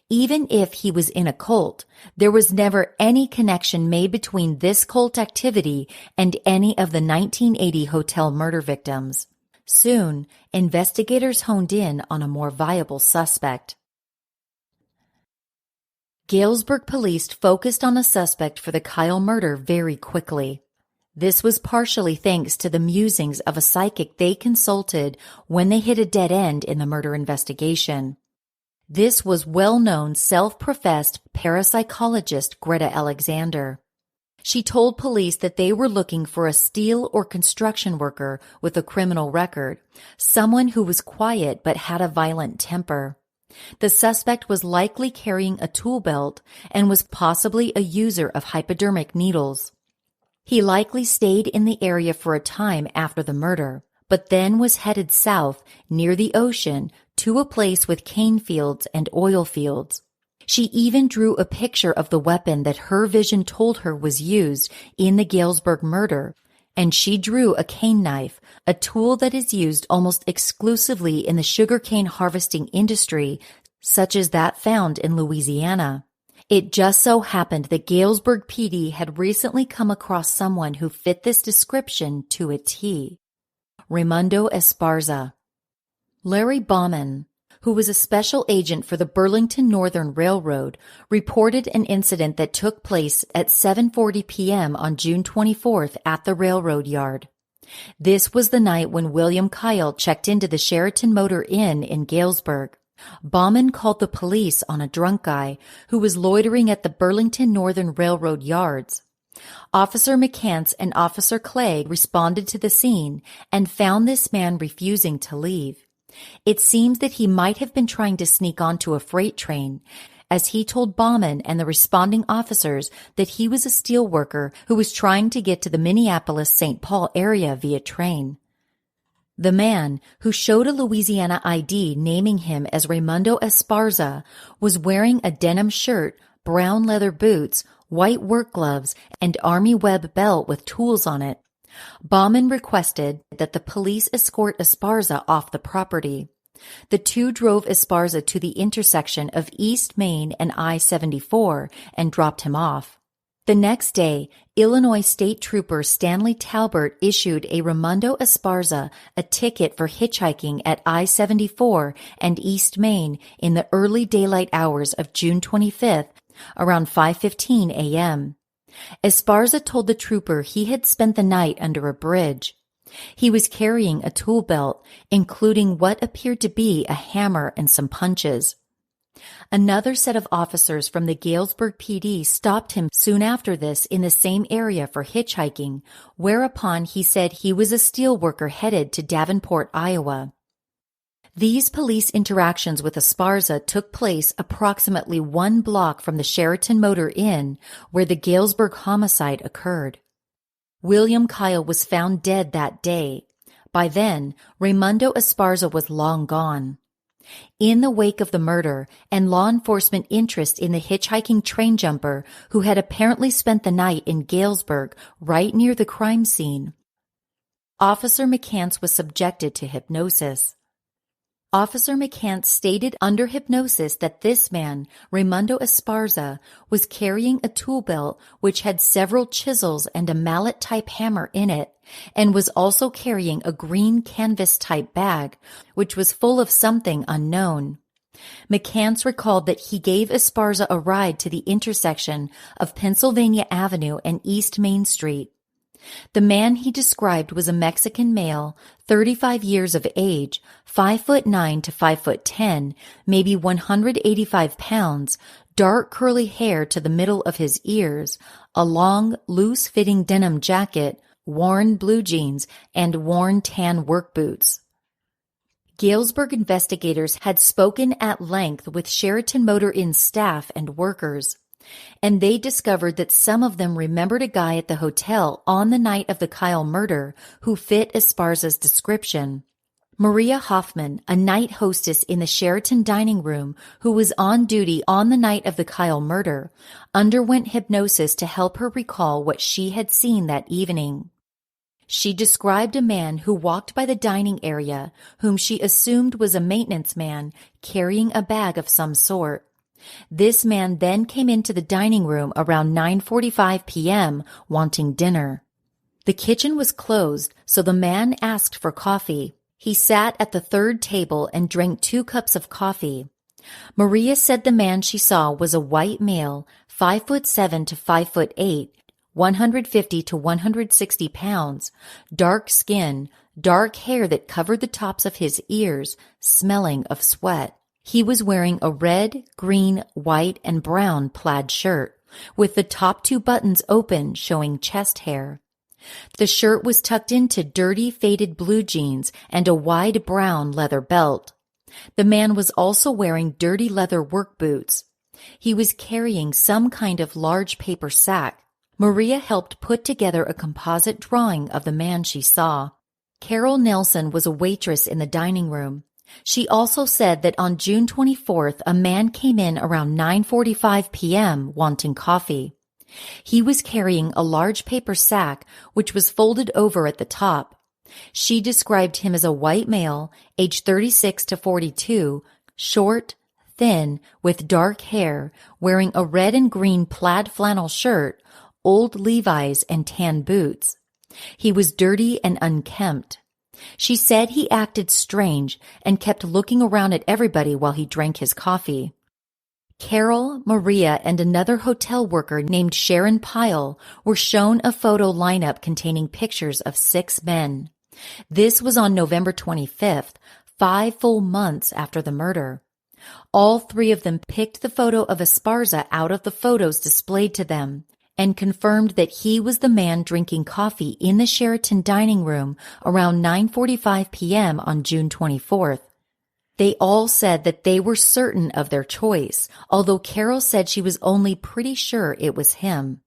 Even if he was in a cult, there was never any connection made between this cult activity and any of the 1980 hotel murder victims. Soon, investigators honed in on a more viable suspect. Galesburg police focused on a suspect for the Kyle murder very quickly. This was partially thanks to the musings of a psychic they consulted when they hit a dead end in the murder investigation. This was well-known self-professed parapsychologist Greta Alexander. She told police that they were looking for a steel or construction worker with a criminal record, someone who was quiet but had a violent temper. The suspect was likely carrying a tool belt and was possibly a user of hypodermic needles. He likely stayed in the area for a time after the murder, but then was headed south near the ocean to a place with cane fields and oil fields. She even drew a picture of the weapon that her vision told her was used in the Galesburg murder, and she drew a cane knife, a tool that is used almost exclusively in the sugarcane harvesting industry, such as that found in Louisiana. It just so happened that Galesburg PD had recently come across someone who fit this description to a T. Raimundo Esparza. Larry Bauman, who was a special agent for the Burlington Northern Railroad, reported an incident that took place at 7:40 p.m. on June 24th at the railroad yard. This was the night when William Kyle checked into the Sheraton Motor Inn in Galesburg. Bauman called the police on a drunk guy who was loitering at the Burlington Northern Railroad yards. Officer McCants and Officer Clegg responded to the scene and found this man refusing to leave. It seems that he might have been trying to sneak onto a freight train, as he told Bauman and the responding officers that he was a steel worker who was trying to get to the Minneapolis-St. Paul area via train. The man, who showed a Louisiana ID naming him as Raimundo Esparza, was wearing a denim shirt, brown leather boots, white work gloves, and army web belt with tools on it. Bauman requested that the police escort Esparza off the property. The two drove Esparza to the intersection of East Main and I-74 and dropped him off. The next day, Illinois State Trooper Stanley Talbert issued a Raimundo Esparza a ticket for hitchhiking at I-74 and East Main in the early daylight hours of June 25th, around 5:15 a.m. Esparza told the trooper he had spent the night under a bridge. He was carrying a tool belt, including what appeared to be a hammer and some punches. Another set of officers from the Galesburg PD stopped him soon after this in the same area for hitchhiking, whereupon he said he was a steel worker headed to Davenport, Iowa. These police interactions with Esparza took place approximately 1 block from the Sheraton Motor Inn where the Galesburg homicide occurred. William Kyle was found dead that day. By then, Raimundo Esparza was long gone. In the wake of the murder and law enforcement interest in the hitchhiking train jumper who had apparently spent the night in Galesburg right near the crime scene, Officer McCants was subjected to hypnosis. Officer McCants stated under hypnosis that this man, Raimundo Esparza, was carrying a tool belt which had several chisels and a mallet-type hammer in it, and was also carrying a green canvas-type bag, which was full of something unknown. McCants recalled that he gave Esparza a ride to the intersection of Pennsylvania Avenue and East Main Street. The man he described was a Mexican male, 35 years of age, 5'9" to 5'10", maybe 185 pounds, dark curly hair to the middle of his ears, a long, loose-fitting denim jacket, worn blue jeans, and worn tan work boots. Galesburg investigators had spoken at length with Sheraton Motor Inn staff and workers, and they discovered that some of them remembered a guy at the hotel on the night of the Kyle murder who fit Esparza's description. Maria Hoffman, a night hostess in the Sheraton dining room who was on duty on the night of the Kyle murder, underwent hypnosis to help her recall what she had seen that evening. She described a man who walked by the dining area, whom she assumed was a maintenance man carrying a bag of some sort. This man then came into the dining room around 9:45 p.m. wanting dinner. The kitchen was closed, so the man asked for coffee. He sat at the third table and drank 2 cups of coffee. Maria said the man she saw was a white male, 5'7" to 5'8", 150 to 160 pounds, dark skin, dark hair that covered the tops of his ears, smelling of sweat. He was wearing a red, green, white, and brown plaid shirt, with the top 2 buttons open showing chest hair. The shirt was tucked into dirty, faded blue jeans and a wide brown leather belt. The man was also wearing dirty leather work boots. He was carrying some kind of large paper sack. Maria helped put together a composite drawing of the man she saw. Carol Nelson was a waitress in the dining room. She also said that on June 24th, a man came in around 9:45 p.m. wanting coffee. He was carrying a large paper sack, which was folded over at the top. She described him as a white male, age 36 to 42, short, thin, with dark hair, wearing a red and green plaid flannel shirt, old Levi's, and tan boots. He was dirty and unkempt. She said he acted strange and kept looking around at everybody while he drank his coffee. Carol, Maria, and another hotel worker named Sharon Pyle were shown a photo lineup containing pictures of 6 men. This was on November 25th, 5 full months after the murder. All 3 of them picked the photo of Esparza out of the photos displayed to them, and confirmed that he was the man drinking coffee in the Sheraton dining room around 9:45 p.m. on June 24th. They all said that they were certain of their choice, although Carol said she was only pretty sure it was him.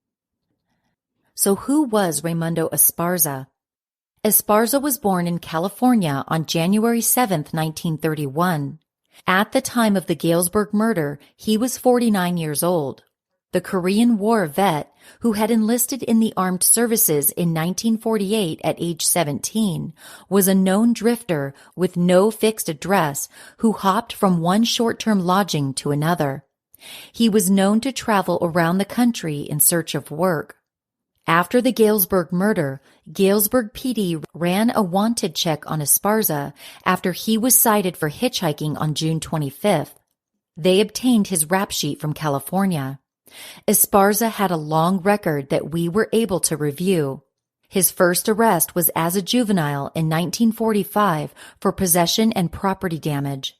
So who was Raimundo Esparza? Esparza was born in California on January 7, 1931. At the time of the Galesburg murder, he was 49 years old. The Korean War vet, who had enlisted in the armed services in 1948 at age 17, was a known drifter with no fixed address who hopped from one short-term lodging to another. He was known to travel around the country in search of work. After the Galesburg murder, Galesburg PD ran a wanted check on Esparza after he was cited for hitchhiking on June 25th. They obtained his rap sheet from California. Esparza had a long record that we were able to review. His first arrest was as a juvenile in 1945 for possession and property damage.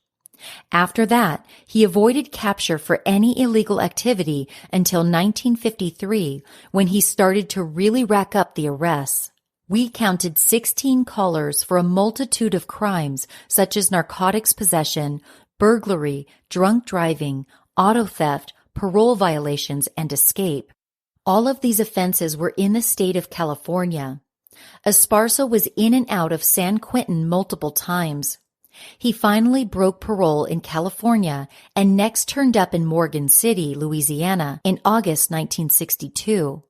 After that, he avoided capture for any illegal activity until 1953, when he started to really rack up the arrests. We counted 16 callers for a multitude of crimes such as narcotics possession, burglary, drunk driving, auto theft, parole violations, and escape. All of these offenses were in the state of California. Esparza was in and out of San Quentin multiple times. He finally broke parole in California and next turned up in Morgan City, Louisiana, in August 1962.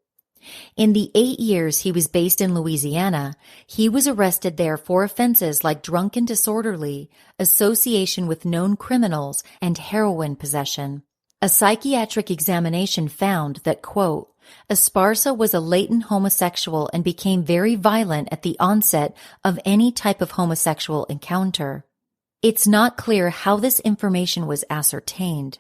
In the 8 years he was based in Louisiana, he was arrested there for offenses like drunk and disorderly, association with known criminals, and heroin possession. A psychiatric examination found that, quote, Esparza was a latent homosexual and became very violent at the onset of any type of homosexual encounter. It's not clear how this information was ascertained.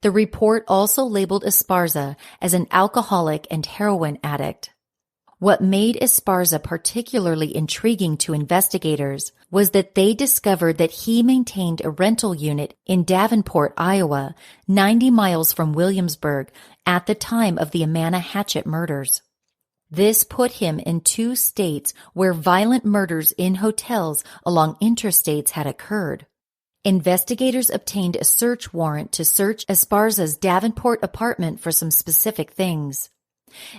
The report also labeled Esparza as an alcoholic and heroin addict. What made Esparza particularly intriguing to investigators was that they discovered that he maintained a rental unit in Davenport, Iowa, 90 miles from Williamsburg, at the time of the Amana Hatchet murders. This put him in 2 states where violent murders in hotels along interstates had occurred. Investigators obtained a search warrant to search Esparza's Davenport apartment for some specific things.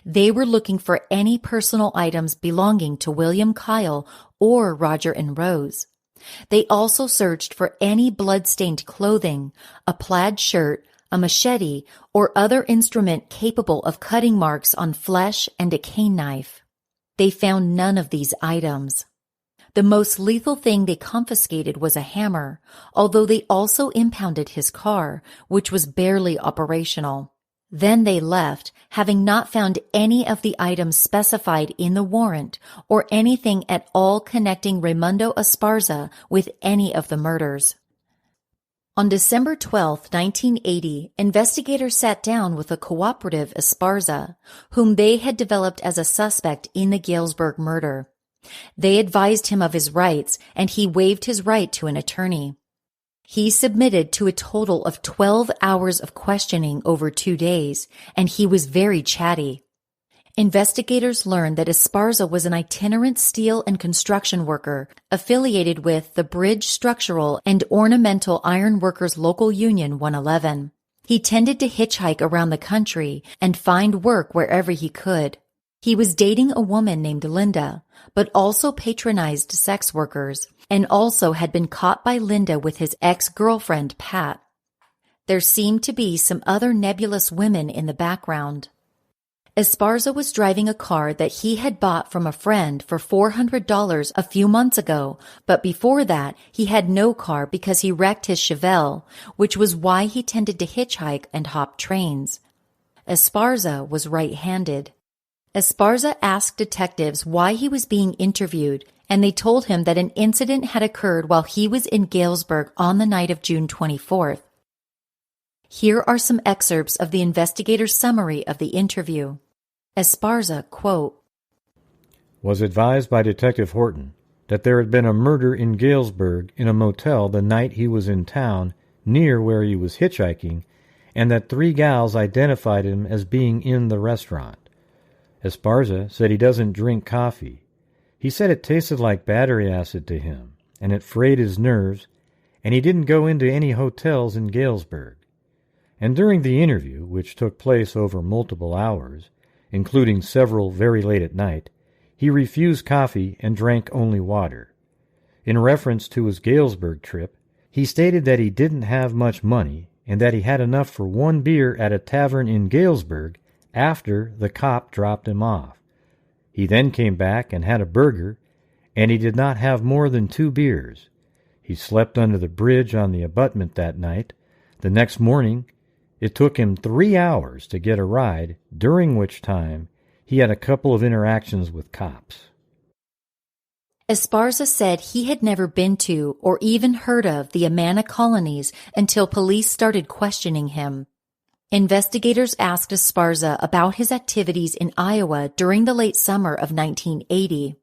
They were looking for any personal items belonging to William Kyle or Roger and Rose. They also searched for any blood-stained clothing, a plaid shirt, a machete, or other instrument capable of cutting marks on flesh, and a cane knife. They found none of these items. The most lethal thing they confiscated was a hammer, although they also impounded his car, which was barely operational. Then they left, having not found any of the items specified in the warrant or anything at all connecting Raimundo Esparza with any of the murders. On December 12, 1980, investigators sat down with a cooperative Esparza, whom they had developed as a suspect in the Galesburg murder. They advised him of his rights, and he waived his right to an attorney. He submitted to a total of 12 hours of questioning over 2 days, and he was very chatty. Investigators learned that Esparza was an itinerant steel and construction worker affiliated with the Bridge Structural and Ornamental Iron Workers Local Union 111. He tended to hitchhike around the country and find work wherever he could. He was dating a woman named Linda, but also patronized sex workers, and also had been caught by Linda with his ex-girlfriend, Pat. There seemed to be some other nebulous women in the background. Esparza was driving a car that he had bought from a friend for $400 a few months ago, but before that he had no car because he wrecked his Chevelle, which was why he tended to hitchhike and hop trains. Esparza was right-handed. Esparza asked detectives why he was being interviewed, and they told him that an incident had occurred while he was in Galesburg on the night of June 24th. Here are some excerpts of the investigator's summary of the interview. Esparza, quote, was advised by Detective Horton that there had been a murder in Galesburg in a motel the night he was in town near where he was hitchhiking, and that 3 gals identified him as being in the restaurant. Esparza said he doesn't drink coffee. He said it tasted like battery acid to him, and it frayed his nerves, and he didn't go into any hotels in Galesburg. And during the interview, which took place over multiple hours, including several very late at night, he refused coffee and drank only water. In reference to his Galesburg trip, he stated that he didn't have much money and that he had enough for 1 beer at a tavern in Galesburg after the cop dropped him off. He then came back and had a burger, and he did not have more than 2 beers. He slept under the bridge on the abutment that night. The next morning, It took him 3 hours to get a ride, during which time he had a couple of interactions with cops. Esparza said he had never been to or even heard of the Amana colonies until police started questioning him. Investigators asked Esparza about his activities in Iowa during the late summer of 1980.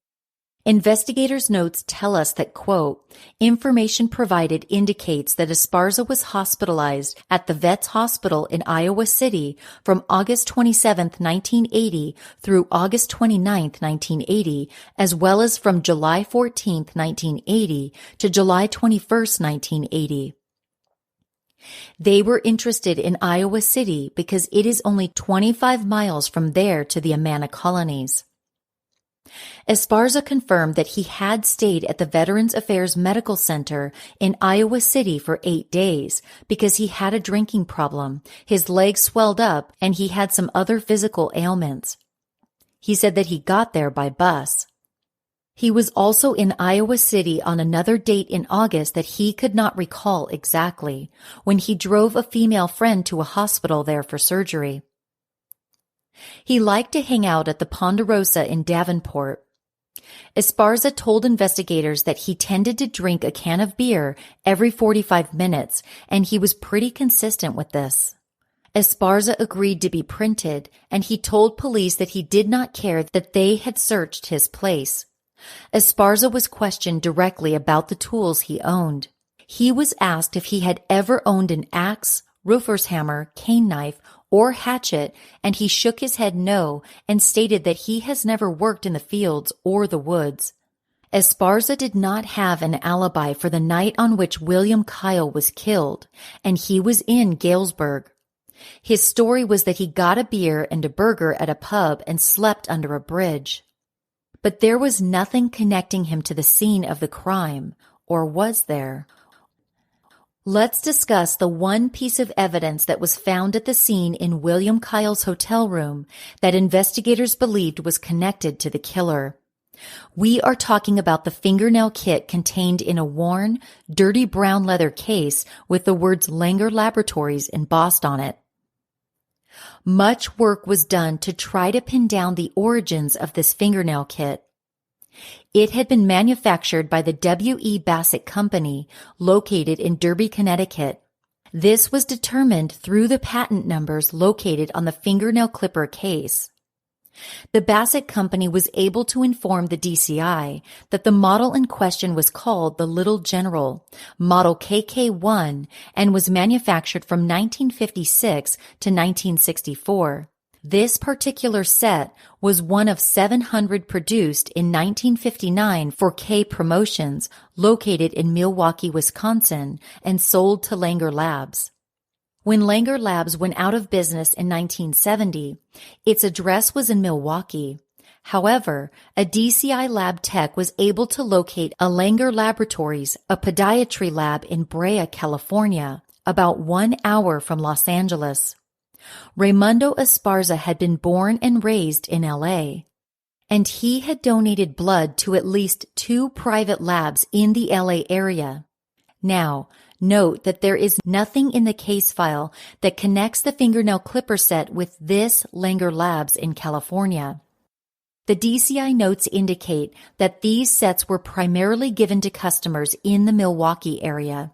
Investigators' notes tell us that, quote, information provided indicates that Esparza was hospitalized at the Vets Hospital in Iowa City from August 27, 1980 through August 29, 1980, as well as from July 14, 1980 to July 21, 1980. They were interested in Iowa City because it is only 25 miles from there to the Amana colonies. Esparza confirmed that he had stayed at the Veterans Affairs Medical Center in Iowa City for 8 days because he had a drinking problem, his legs swelled up, and he had some other physical ailments. He said that he got there by bus. He was also in Iowa City on another date in August that he could not recall exactly, when he drove a female friend to a hospital there for surgery. He liked to hang out at the Ponderosa in Davenport. Esparza told investigators that he tended to drink a can of beer every 45 minutes, and he was pretty consistent with this. Esparza agreed to be printed, and he told police that he did not care that they had searched his place. Esparza was questioned directly about the tools he owned. He was asked if he had ever owned an axe, roofer's hammer, cane knife, or hatchet, and he shook his head no and stated that he has never worked in the fields or the woods. Esparza did not have an alibi for the night on which William Kyle was killed, and he was in Galesburg. His story was that he got a beer and a burger at a pub and slept under a bridge. But there was nothing connecting him to the scene of the crime, or was there? Let's discuss the one piece of evidence that was found at the scene in William Kyle's hotel room that investigators believed was connected to the killer. We are talking about the fingernail kit contained in a worn, dirty brown leather case with the words Langer Laboratories embossed on it. Much work was done to try to pin down the origins of this fingernail kit. It had been manufactured by the W.E. Bassett Company, located in Derby, Connecticut. This was determined through the patent numbers located on the fingernail clipper case. The Bassett Company was able to inform the DCI that the model in question was called the Little General, Model KK1, and was manufactured from 1956 to 1964. This particular set was one of 700 produced in 1959 for K Promotions, located in Milwaukee, Wisconsin, and sold to Langer Labs. When Langer Labs went out of business in 1970, its address was in Milwaukee. However, a DCI lab tech was able to locate a Langer Laboratories, a podiatry lab in Brea, California, about 1 hour from Los Angeles. Raimundo Esparza had been born and raised in L.A., and he had donated blood to at least 2 private labs in the L.A. area. Now, note that there is nothing in the case file that connects the fingernail clipper set with this Langer Labs in California. The DCI notes indicate that these sets were primarily given to customers in the Milwaukee area.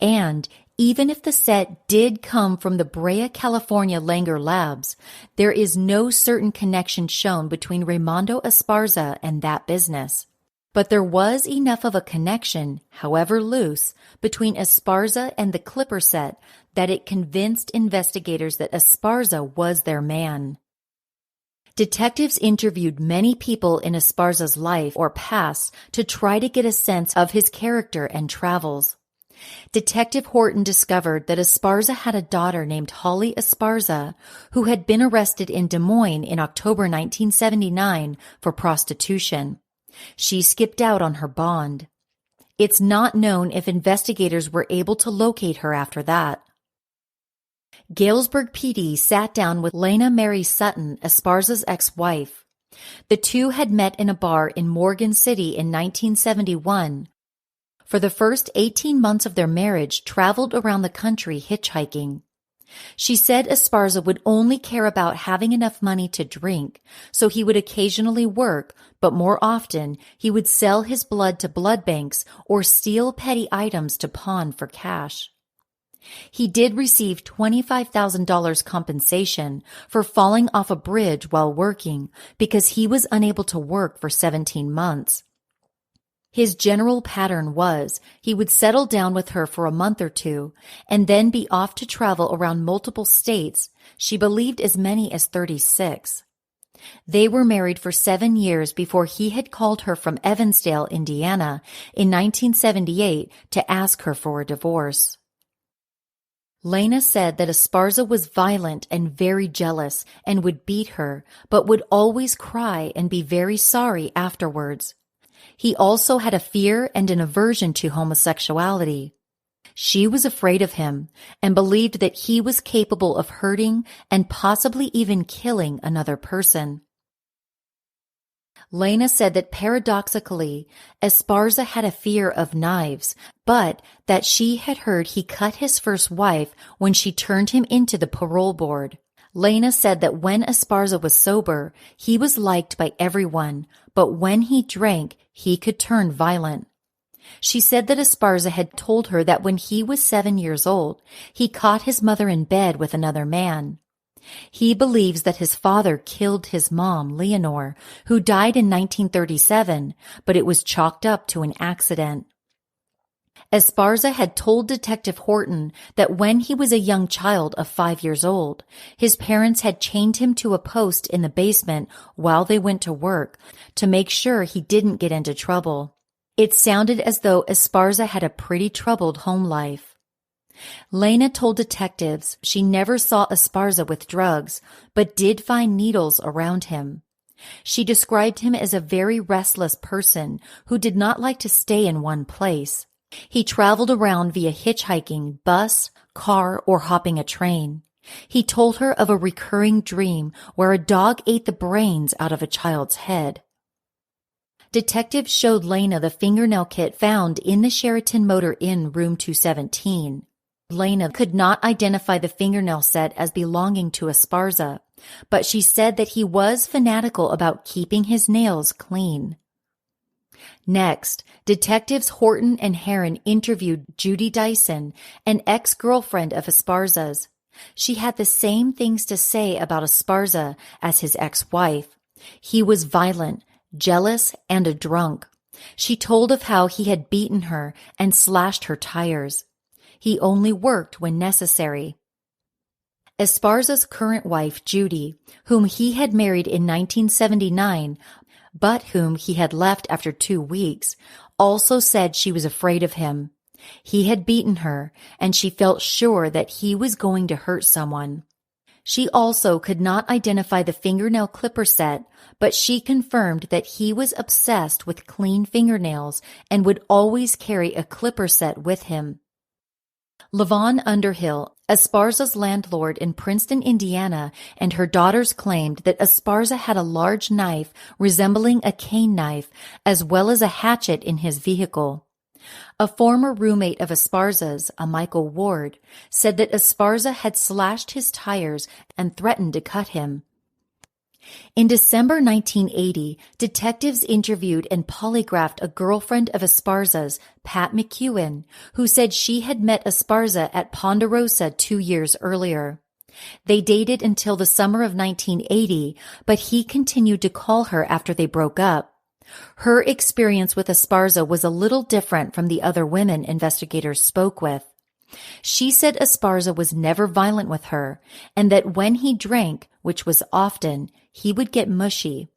And even if the set did come from the Brea, California Langer Labs, there is no certain connection shown between Raimundo Esparza and that business. But there was enough of a connection, however loose, between Esparza and the clipper set that it convinced investigators that Esparza was their man. Detectives interviewed many people in Esparza's life or past to try to get a sense of his character and travels. Detective Horton discovered that Esparza had a daughter named Holly Esparza, who had been arrested in Des Moines in October 1979 for prostitution. She skipped out on her bond. It's not known if investigators were able to locate her after that. Galesburg PD sat down with Lena Mary Sutton, Esparza's ex-wife. The two had met in a bar in Morgan City in 1971. For the first 18 months of their marriage, traveled around the country hitchhiking. She said Esparza would only care about having enough money to drink, so he would occasionally work, but more often he would sell his blood to blood banks or steal petty items to pawn for cash. He did receive $25,000 compensation for falling off a bridge while working because he was unable to work for 17 months. His general pattern was he would settle down with her for a month or two and then be off to travel around multiple states, she believed as many as 36. They were married for 7 years before he had called her from Evansdale, Indiana, in 1978 to ask her for a divorce. Lena said that Esparza was violent and very jealous and would beat her, but would always cry and be very sorry afterwards. He also had a fear and an aversion to homosexuality. She was afraid of him and believed that he was capable of hurting and possibly even killing another person. Lena said that paradoxically, Esparza had a fear of knives, but that she had heard he cut his first wife when she turned him into the parole board. Lena said that when Esparza was sober, he was liked by everyone, but when he drank, he could turn violent. She said that Esparza had told her that when he was 7 years old, he caught his mother in bed with another man. He believes that his father killed his mom, Leonore, who died in 1937, but it was chalked up to an accident. Esparza had told Detective Horton that when he was a young child of 5 years old, his parents had chained him to a post in the basement while they went to work to make sure he didn't get into trouble. It sounded as though Esparza had a pretty troubled home life. Lena told detectives she never saw Esparza with drugs, but did find needles around him. She described him as a very restless person who did not like to stay in one place. He traveled around via hitchhiking, bus, car, or hopping a train. He told her of a recurring dream where a dog ate the brains out of a child's head. Detectives showed Lena the fingernail kit found in the Sheraton Motor Inn, room 217. Lena could not identify the fingernail set as belonging to Esparza, but she said that he was fanatical about keeping his nails clean. Next, detectives Horton and Heron interviewed Judy Dyson, an ex-girlfriend of Esparza's. She had the same things to say about Esparza as his ex-wife. He was violent, jealous, and a drunk. She told of how he had beaten her and slashed her tires. He only worked when necessary. Esparza's current wife, Judy, whom he had married in 1979, but whom he had left after 2 weeks, also said she was afraid of him. He had beaten her, and she felt sure that he was going to hurt someone. She also could not identify the fingernail clipper set, but she confirmed that he was obsessed with clean fingernails and would always carry a clipper set with him. LaVon Underhill, Esparza's landlord in Princeton, Indiana, and her daughters claimed that Esparza had a large knife resembling a cane knife, as well as a hatchet in his vehicle. A former roommate of Esparza's, a Michael Ward, said that Esparza had slashed his tires and threatened to cut him. In December 1980, detectives interviewed and polygraphed a girlfriend of Esparza's, Pat McEwen, who said she had met Esparza at Ponderosa 2 years earlier. They dated until the summer of 1980, but he continued to call her after they broke up. Her experience with Esparza was a little different from the other women investigators spoke with. She said Esparza was never violent with her, and that when he drank, which was often, he would get mushy.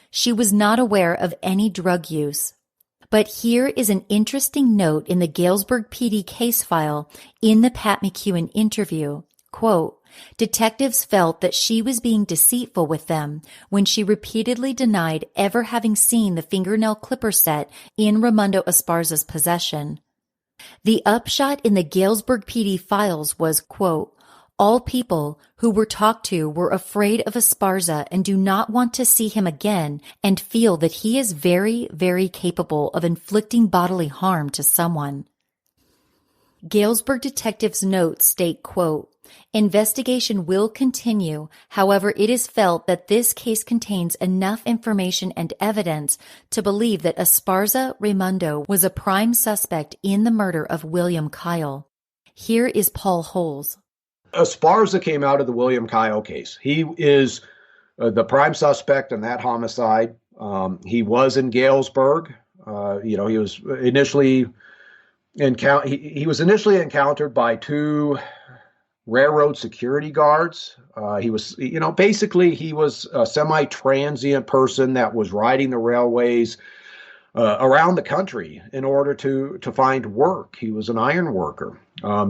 She was not aware of any drug use. But here is an interesting note in the Galesburg PD case file in the Pat McEwen interview. Quote, detectives felt that she was being deceitful with them when she repeatedly denied ever having seen the fingernail clipper set in Raimundo Esparza's possession. The upshot in the Galesburg PD files was, quote, all people who were talked to were afraid of Esparza and do not want to see him again and feel that he is very, very capable of inflicting bodily harm to someone. Galesburg detectives' notes state, quote, Investigation will continue. However, it is felt that this case contains enough information and evidence to believe that Esparza Raimundo was a prime suspect in the murder of William Kyle. Here is Paul Holes. Esparza came out of the William Kyle case. He is the prime suspect in that homicide. He was in Galesburg. He was initially encountered by two railroad security guards. He was a semi-transient person that was riding the railways around the country in order to find work. He was an iron worker.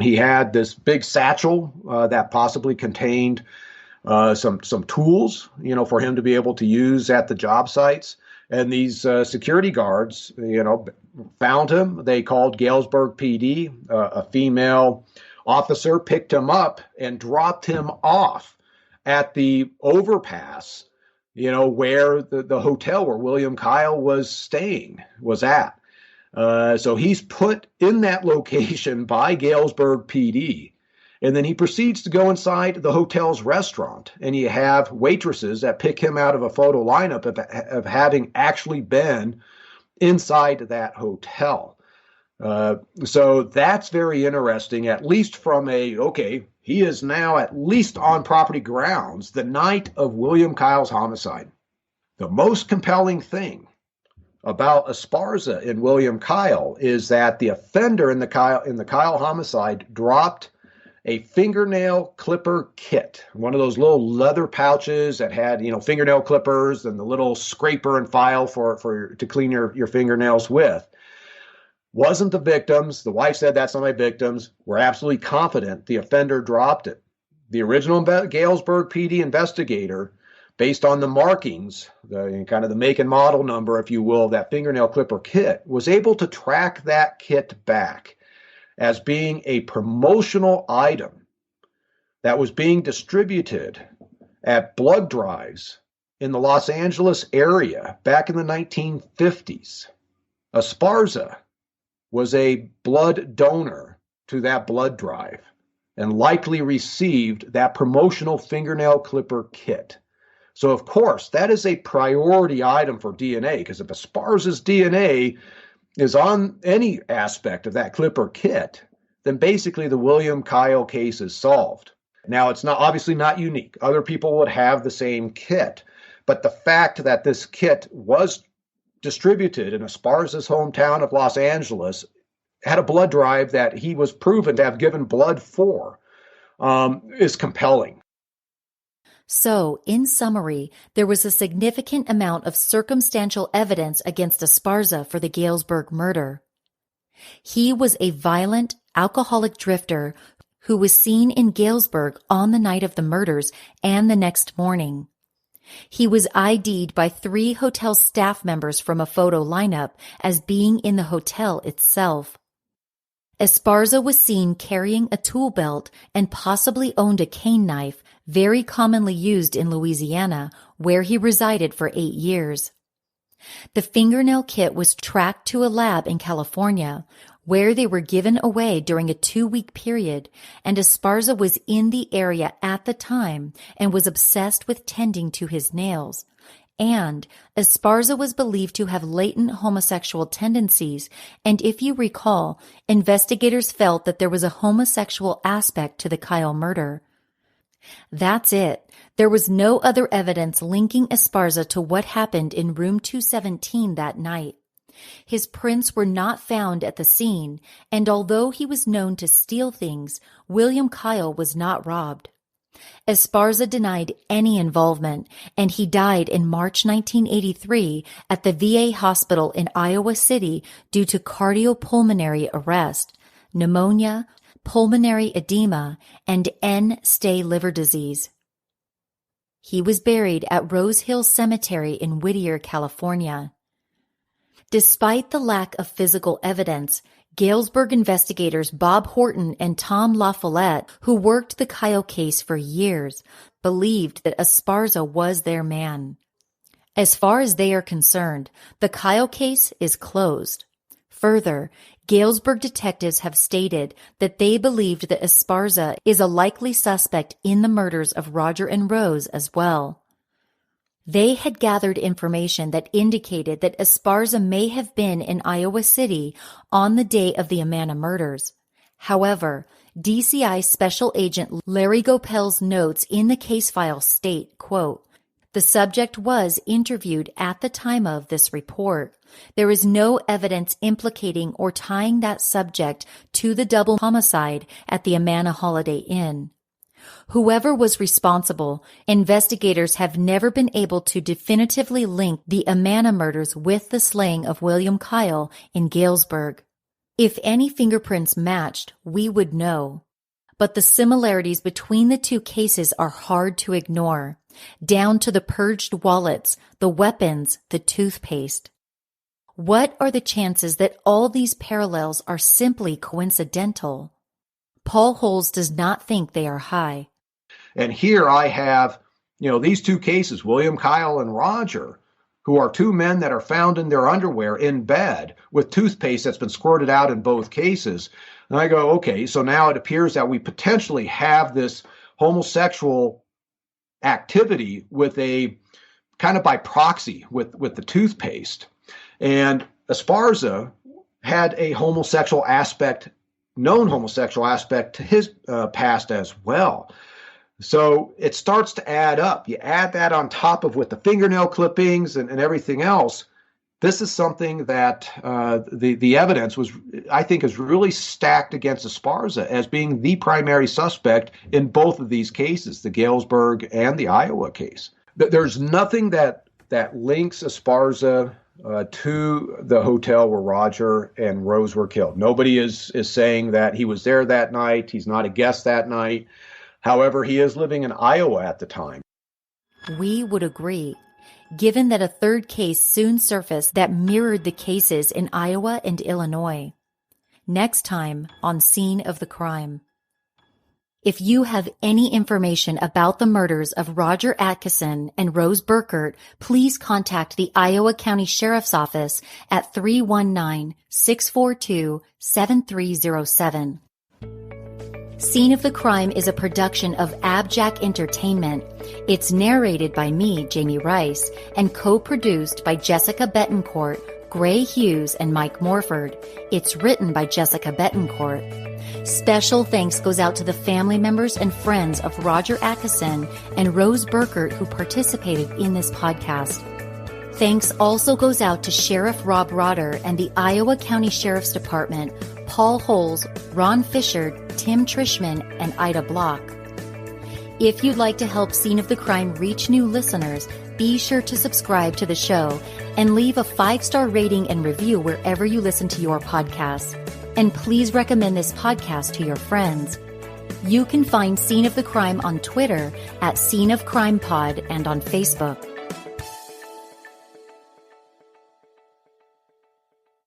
He had this big satchel that possibly contained some tools, for him to be able to use at the job sites. And these security guards, found him. They called Galesburg PD. A female officer picked him up and dropped him off at the overpass, where the hotel where William Kyle was at. So he's put in that location by Galesburg PD. And then he proceeds to go inside the hotel's restaurant, and you have waitresses that pick him out of a photo lineup of having actually been inside that hotel. So that's very interesting, at least from he is now at least on property grounds the night of William Kyle's homicide. The most compelling thing about Esparza and William Kyle is that the offender in the Kyle homicide dropped a fingernail clipper kit, one of those little leather pouches that had, fingernail clippers and the little scraper and file to clean your fingernails with. Wasn't the victims. The wife said, "That's not my victims." We're absolutely confident the offender dropped it. The original Galesburg PD investigator, based on the markings, the make and model number, if you will, of that fingernail clipper kit, was able to track that kit back as being a promotional item that was being distributed at blood drives in the Los Angeles area back in the 1950s. Esparza was a blood donor to that blood drive and likely received that promotional fingernail clipper kit. So, of course, that is a priority item for DNA, because if Esparza's DNA is on any aspect of that clipper kit, then basically the William Kyle case is solved. Now, it's obviously not unique. Other people would have the same kit, but the fact that this kit was distributed in Esparza's hometown of Los Angeles, had a blood drive that he was proven to have given blood for, is compelling. So, in summary, there was a significant amount of circumstantial evidence against Esparza for the Galesburg murder. He was a violent, alcoholic drifter who was seen in Galesburg on the night of the murders and the next morning. He was ID'd by 3 hotel staff members from a photo lineup as being in the hotel itself. Esparza was seen carrying a tool belt and possibly owned a cane knife, very commonly used in Louisiana, where he resided for 8 years. The fingernail kit was tracked to a lab in California, where they were given away during a 2-week period, and Esparza was in the area at the time and was obsessed with tending to his nails. And Esparza was believed to have latent homosexual tendencies, and if you recall, investigators felt that there was a homosexual aspect to the Kyle murder. That's it. There was no other evidence linking Esparza to what happened in room 217 that night. His prints were not found at the scene, and although he was known to steal things, William Kyle was not robbed. Esparza denied any involvement, and he died in March 1983 at the VA hospital in Iowa City due to cardiopulmonary arrest, pneumonia, pulmonary edema, and end-stage liver disease. He was buried at Rose Hill Cemetery in Whittier, California. Despite the lack of physical evidence, Galesburg investigators Bob Horton and Tom La Follette, who worked the Kyle case for years, believed that Esparza was their man. As far as they are concerned, the Kyle case is closed. Further, Galesburg detectives have stated that they believed that Esparza is a likely suspect in the murders of Roger and Rose as well. They had gathered information that indicated that Esparza may have been in Iowa City on the day of the Amana murders. However, DCI Special Agent Larry Gopel's notes in the case file state, quote, "The subject was interviewed at the time of this report. There is no evidence implicating or tying that subject to the double homicide at the Amana Holiday Inn. Whoever was responsible, investigators have never been able to definitively link the Amana murders with the slaying of William Kyle in Galesburg. If any fingerprints matched, we would know. But the similarities between the two cases are hard to ignore, down to the purged wallets, the weapons, the toothpaste. What are the chances that all these parallels are simply coincidental? Paul Holes does not think they are high." And here I have, these two cases, William Kyle and Roger, who are two men that are found in their underwear in bed with toothpaste that's been squirted out in both cases. And I go, okay, so now it appears that we potentially have this homosexual activity with a kind of by proxy with the toothpaste. And Esparza had a homosexual aspect, known homosexual aspect to his past as well. So it starts to add up. You add that on top of with the fingernail clippings and everything else. This is something that the evidence was, I think, is really stacked against Esparza as being the primary suspect in both of these cases, the Galesburg and the Iowa case. There's nothing that links Esparza to the hotel where Roger and Rose were killed. Nobody is saying that he was there that night. He's not a guest that night. However, he is living in Iowa at the time. We would agree, given that a third case soon surfaced that mirrored the cases in Iowa and Illinois. Next time on Scene of the Crime. If you have any information about the murders of Roger Atkinson and Rose Burkert, please contact the Iowa County Sheriff's Office at 319-642-7307. Scene of the Crime is a production of AbJack Entertainment. It's narrated by me, Jamie Rice, and co-produced by Jessica Betancourt, Gray Hughes, and Mike Morford. It's written by Jessica Betancourt. Special thanks goes out to the family members and friends of Roger Atkinson and Rose Burkert who participated in this podcast. Thanks also goes out to Sheriff Rob Rotter and the Iowa County Sheriff's Department, Paul Holes, Ron Fisher, Tim Trishman, and Ida Block. If you'd like to help Scene of the Crime reach new listeners, be sure to subscribe to the show and leave a 5-star rating and review wherever you listen to your podcasts. And please recommend this podcast to your friends. You can find Scene of the Crime on Twitter at Scene of Crime Pod and on Facebook.